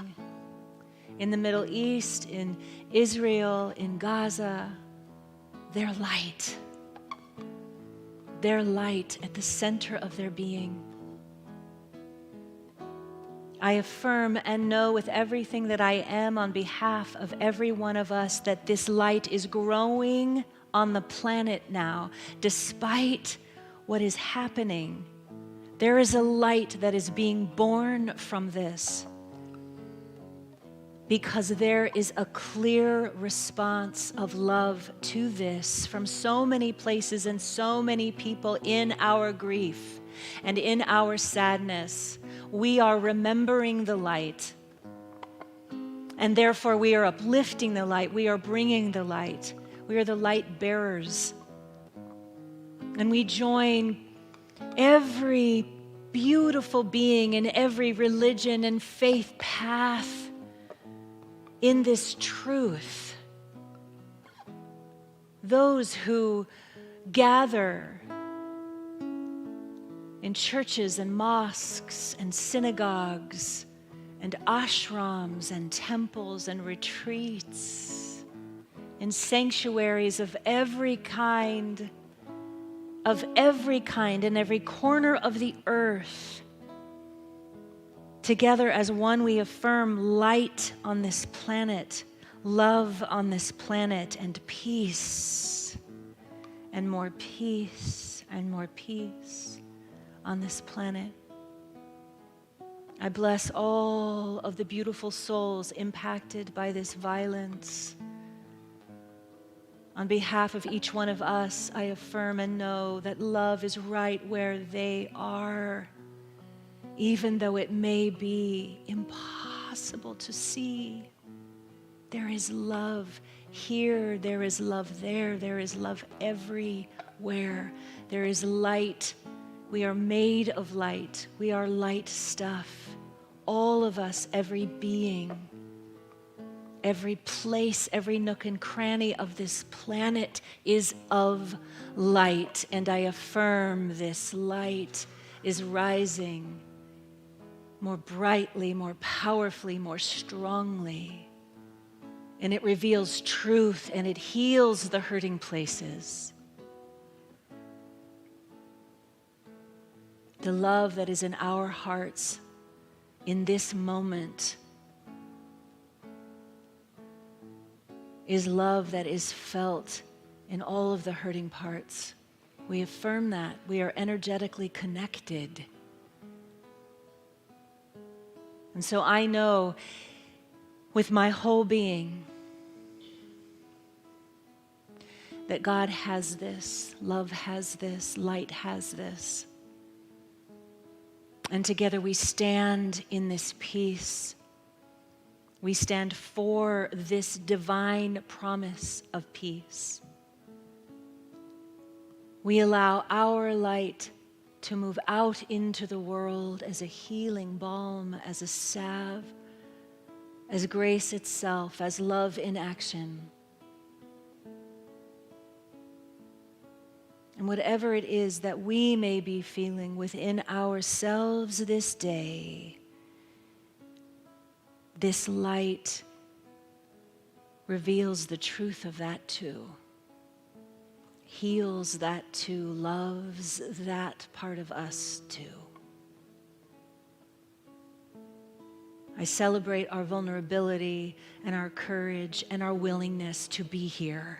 in the Middle East, in Israel, in Gaza, their light at the center of their being. I affirm and know with everything that I am on behalf of every one of us that this light is growing on the planet now. Despite what is happening, there is a light that is being born from this, because there is a clear response of love to this from so many places and so many people in our grief and in our sadness. We are remembering the light, and therefore we are uplifting the light. We are bringing the light. We are the light bearers. And we join every beautiful being in every religion and faith path in this truth. Those who gather in churches and mosques and synagogues and ashrams and temples and retreats, in sanctuaries of every kind, in every corner of the earth, Together as one, we affirm light on this planet, love on this planet, and peace, and more peace, and more peace on this planet. I bless all of the beautiful souls impacted by this violence. On behalf of each one of us, I affirm and know that love is right where they are, even though it may be impossible to see. There is love here, there is love there, there is love everywhere. There is light. We are made of light. We are light stuff. All of us, every being, every place, every nook and cranny of this planet is of light. And I affirm this light is rising more brightly, more powerfully, more strongly. And it reveals truth and it heals the hurting places. The love that is in our hearts in this moment is love that is felt in all of the hurting parts. We affirm that. We are energetically connected. And so I know with my whole being that God has this, love has this, light has this. And together we stand in this peace. We stand for this divine promise of peace. We allow our light to move out into the world as a healing balm, as a salve, as grace itself, as love in action. And whatever it is that we may be feeling within ourselves this day, this light reveals the truth of that too, heals that too, loves that part of us too. I celebrate our vulnerability and our courage and our willingness to be here,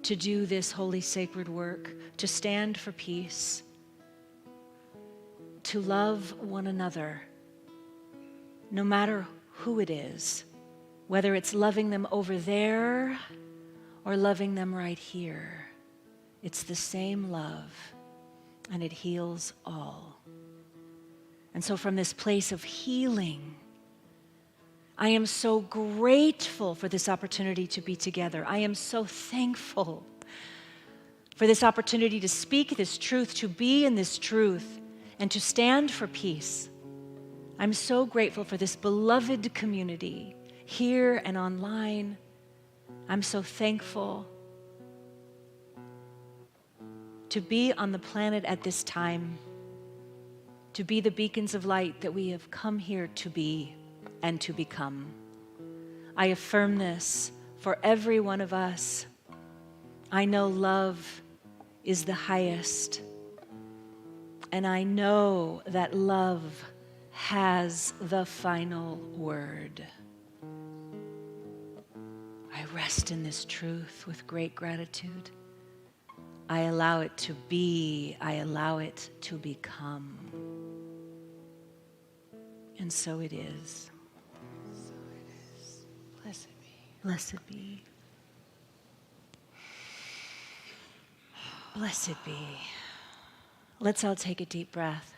to do this holy sacred work, to stand for peace, to love one another, no matter who it is, whether it's loving them over there or loving them right here. It's the same love, and it heals all. And so from this place of healing, I am so grateful for this opportunity to be together. I am so thankful for this opportunity to speak this truth, to be in this truth, and to stand for peace. I'm so grateful for this beloved community here and online. I'm so thankful to be on the planet at this time, to be the beacons of light that we have come here to be and to become. I affirm this for every one of us. I know love is the highest, and I know that love has the final word. I rest in this truth with great gratitude. I allow it to be, I allow it to become. And so it is. So it is. Blessed be. Blessed be. Blessed be. Let's all take a deep breath.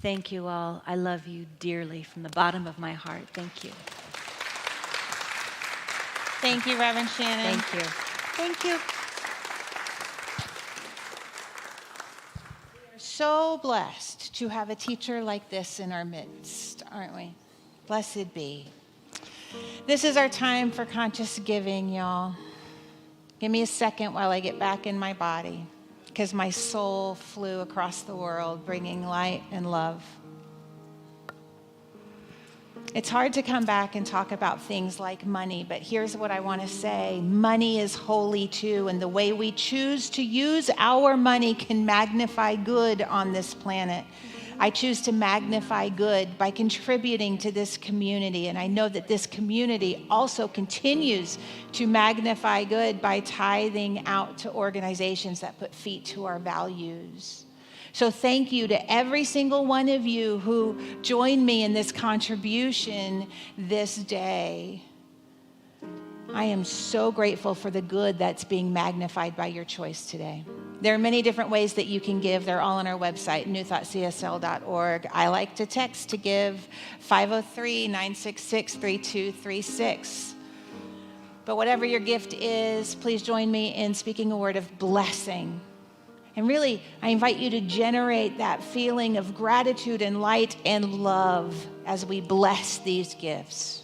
Thank you all. I love you dearly from the bottom of my heart. Thank you. Thank you, Rev Shannon. Thank you. Thank you. We're so blessed to have a teacher like this in our midst, aren't we? Blessed be. This is our time for conscious giving, y'all. Give me a second while I get back in my body, because my soul flew across the world bringing light and love. It's hard to come back and talk about things like money, but here's what I want to say. Money is holy too, and the way we choose to use our money can magnify good on this planet. I choose to magnify good by contributing to this community, and I know that this community also continues to magnify good by tithing out to organizations that put feet to our values. So thank you to every single one of you who joined me in this contribution this day. I am so grateful for the good that's being magnified by your choice today. There are many different ways that you can give. They're all on our website, newthoughtcsl.org. I like to text to give 503-966-3236. But whatever your gift is, please join me in speaking a word of blessing. And really, I invite you to generate that feeling of gratitude and light and love as we bless these gifts.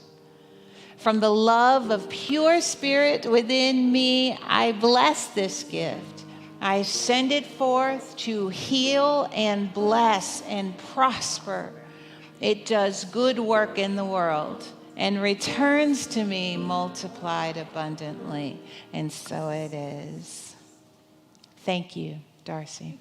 From the love of pure spirit within me, I bless this gift. I send it forth to heal and bless and prosper. It does good work in the world and returns to me multiplied abundantly. And so it is. Thank you, Darcy.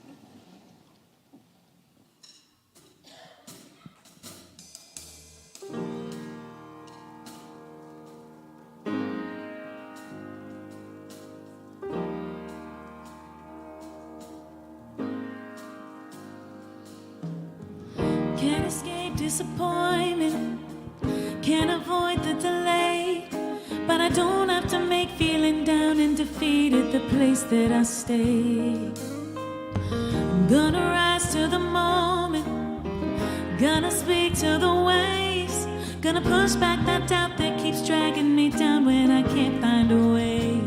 Can't escape disappointment, can't avoid the delay, but I don't have to make feeling down and defeated the place that I stay. I'm gonna rise to the moment, gonna speak to the waves, gonna push back that doubt that keeps dragging me down when I can't find a way.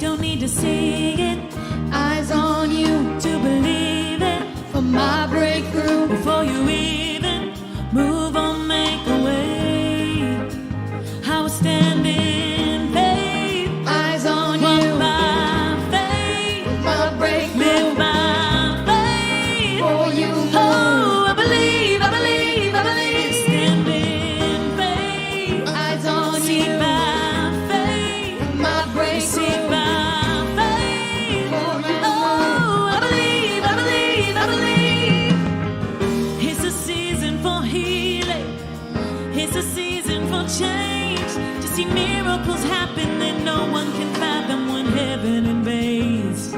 Don't need to see it, eyes on you to believe it, for my breakthrough before you even move on, make a way. I was standing, faith, eyes on you, walk by faith, my breakthrough, live by faith, for you. Oh, I believe, I believe, I believe. Standing, faith, eyes on you, see by faith, my breakthrough, see by faith, for you. Oh, I believe, I believe, I believe. It's a season for healing, it's a season for change, to see miracles happen that no one can fathom when heaven invades.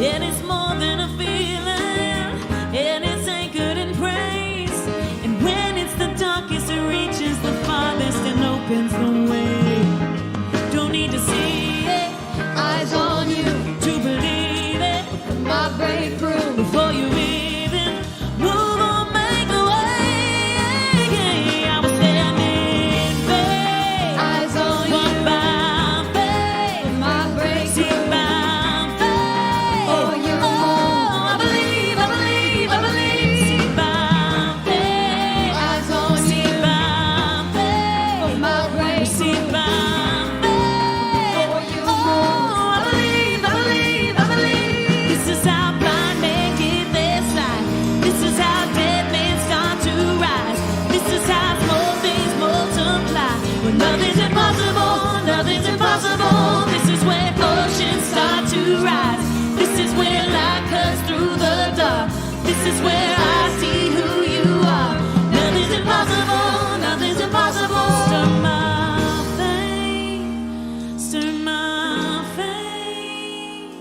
And it's more than a feeling, and it's anchored in praise. And when it's the darkest, it reaches the farthest and opens the way. Don't need to see it, eyes on you to believe it, my breakthrough before you even move on, make a way. I was standing, faith, eyes on you, walk by faith, my breakthrough, see by faith, for you. Oh, I believe, I believe, I believe. See by faith, eyes on you, see by faith, my breakthrough, see by faith, for you. Oh, I believe, I believe, I believe. This is how blind men get their sight. This is how dead men start to rise. This is how small things multiply. When nothing's impossible, nothing's impossible. This is where oceans start to rise. This is where light cuts through the dark. This is where I see who you are. Nothing's impossible, nothing's impossible. Stir my faith, stir my faith.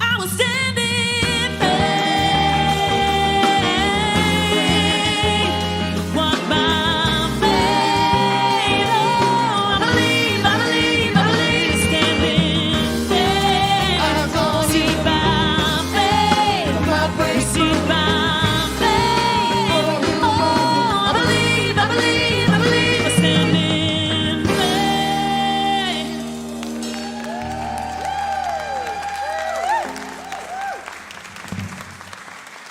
I was standing, faith, walk by faith. Oh, I believe, I believe, I believe. Standing, faith, see by faith, see by faith. Oh, I believe, I believe, I believe. Standing, faith.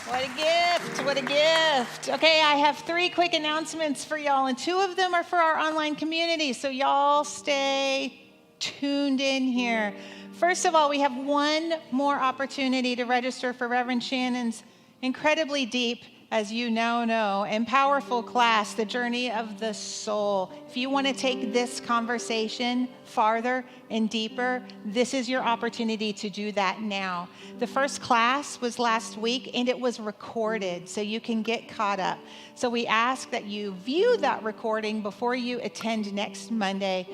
What a gift, what a gift. Okay, I have 3 quick announcements for y'all, and 2 of them are for our online community, so y'all stay tuned in here. First of all, we have one more opportunity to register for Rev Shannon's incredibly deep as you now know, and powerful class, The Journey of the Soul. If you want to take this conversation farther and deeper, this is your opportunity to do that now. The first class was last week, and it was recorded, so you can get caught up. So we ask that you view that recording before you attend next Monday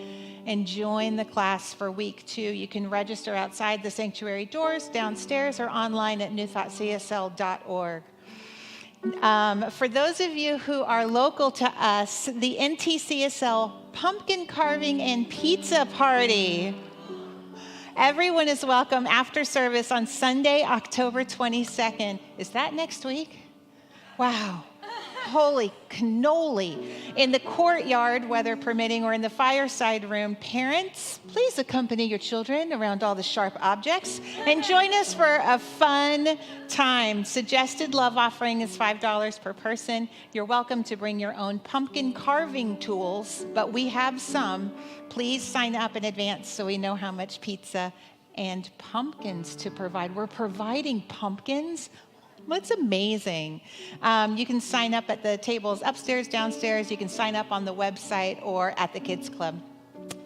and join the class for week 2. You can register outside the sanctuary doors, downstairs, or online at newthoughtcsl.org. For those of you who are local to us, the NTCSL Pumpkin Carving and Pizza Party. Everyone is welcome after service on Sunday, October 22nd. Is that next week? Wow. Holy cannoli. In the courtyard, weather permitting, or in the fireside room, parents, please accompany your children around all the sharp objects and join us for a fun time. Suggested love offering is $5 per person. You're welcome to bring your own pumpkin carving tools, but we have some. Please sign up in advance so we know how much pizza and pumpkins to provide. We're providing pumpkins. That's amazing. You can sign up at the tables upstairs, downstairs. You can sign up on the website or at the Kids Club.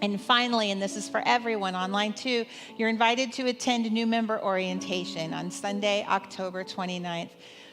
And finally, and this is for everyone online too, you're invited to attend new member orientation on Sunday, October 29th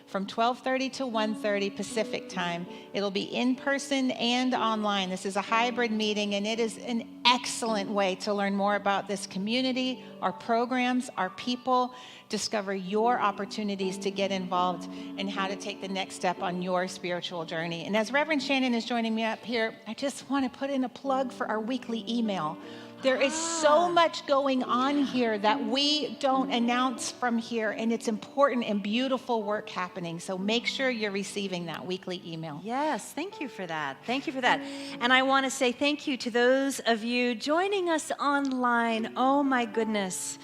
from 12:30 to 1:30 Pacific time. It'll be in person and online. This is a hybrid meeting, and it is an excellent way to learn more about this community, our programs, our people, discover your opportunities to get involved, and how to take the next step on your spiritual journey. And as Reverend Shannon is joining me up here, I just want to put in a plug for our weekly email. There is so much going on here that we don't announce from here, and it's important and beautiful work happening. So make sure you're receiving that weekly email. Yes, thank you for that. Thank you for that. And I want to say thank you to those of you joining us online. Oh my goodness.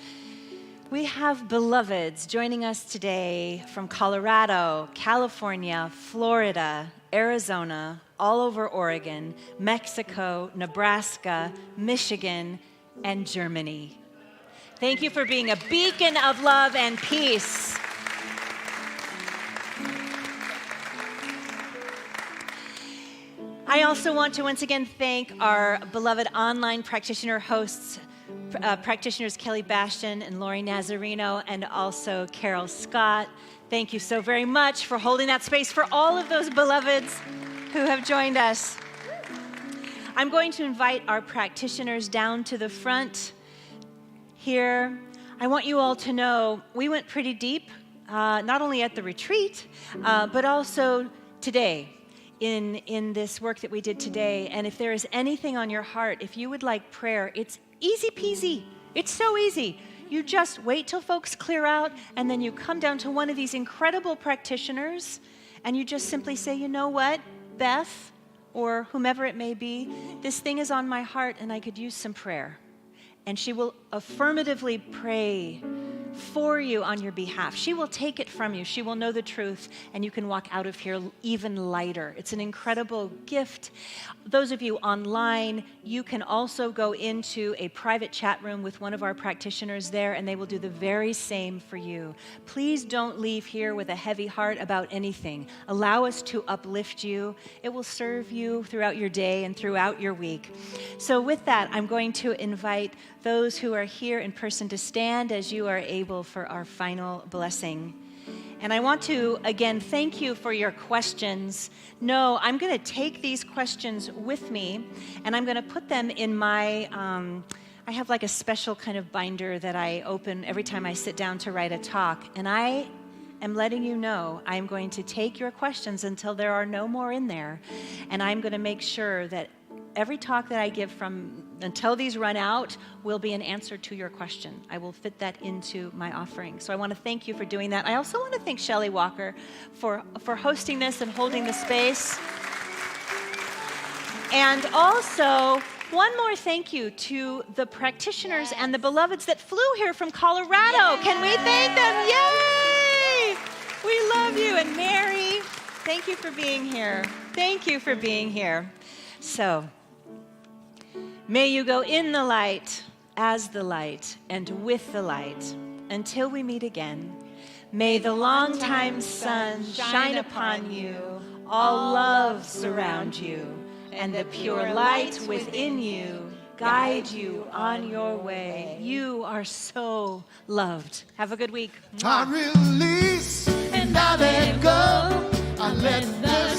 We have beloveds joining us today from Colorado, California, Florida, Arizona, all over Oregon, Mexico, Nebraska, Michigan, and Germany. Thank you for being a beacon of love and peace. I also want to once again thank our beloved online practitioner hosts, practitioners Kelly Bastian and Lori Nazarino, and also Carol Scott. Thank you so very much for holding that space for all of those beloveds who have joined us. I'm going to invite our practitioners down to the front here. I want you all to know we went pretty deep, not only at the retreat, but also today in this work that we did today. And if there is anything on your heart, if you would like prayer, it's easy peasy. It's so easy. You just wait till folks clear out, and then you come down to one of these incredible practitioners, and you just simply say, you know what, Beth, or whomever it may be, this thing is on my heart, and I could use some prayer. And she will affirmatively pray for you on your behalf. She will take it from you. She will know the truth, and you can walk out of here even lighter. It's an incredible gift. Those of you online, you can also go into a private chat room with one of our practitioners there, and they will do the very same for you. Please don't leave here with a heavy heart about anything. Allow us to uplift you. It will serve you throughout your day and throughout your week. So with that, I'm going to invite those who are here in person to stand as you are able for our final blessing. And I want to, again, thank you for your questions. No, I'm going to take these questions with me, and I'm going to put them in my, I have like a special kind of binder that I open every time I sit down to write a talk. And I am letting you know I'm going to take your questions until there are no more in there. And I'm going to make sure that every talk that I give from until these run out will be an answer to your question. I will fit that into my offering. So I want to thank you for doing that. I also want to thank Shelley Walker for hosting this and holding the space. And also, one more thank you to the practitioners and the beloveds that flew here from Colorado. Can we thank them? Yay! We love you. And Mary, thank you for being here. Thank you for being here. So, may you go in the light, as the light, and with the light, until we meet again. May the longtime sun shine upon you, all love surround you, and the pure light within you guide you on your way. You are so loved. Have a good week. I release and I let go. I let the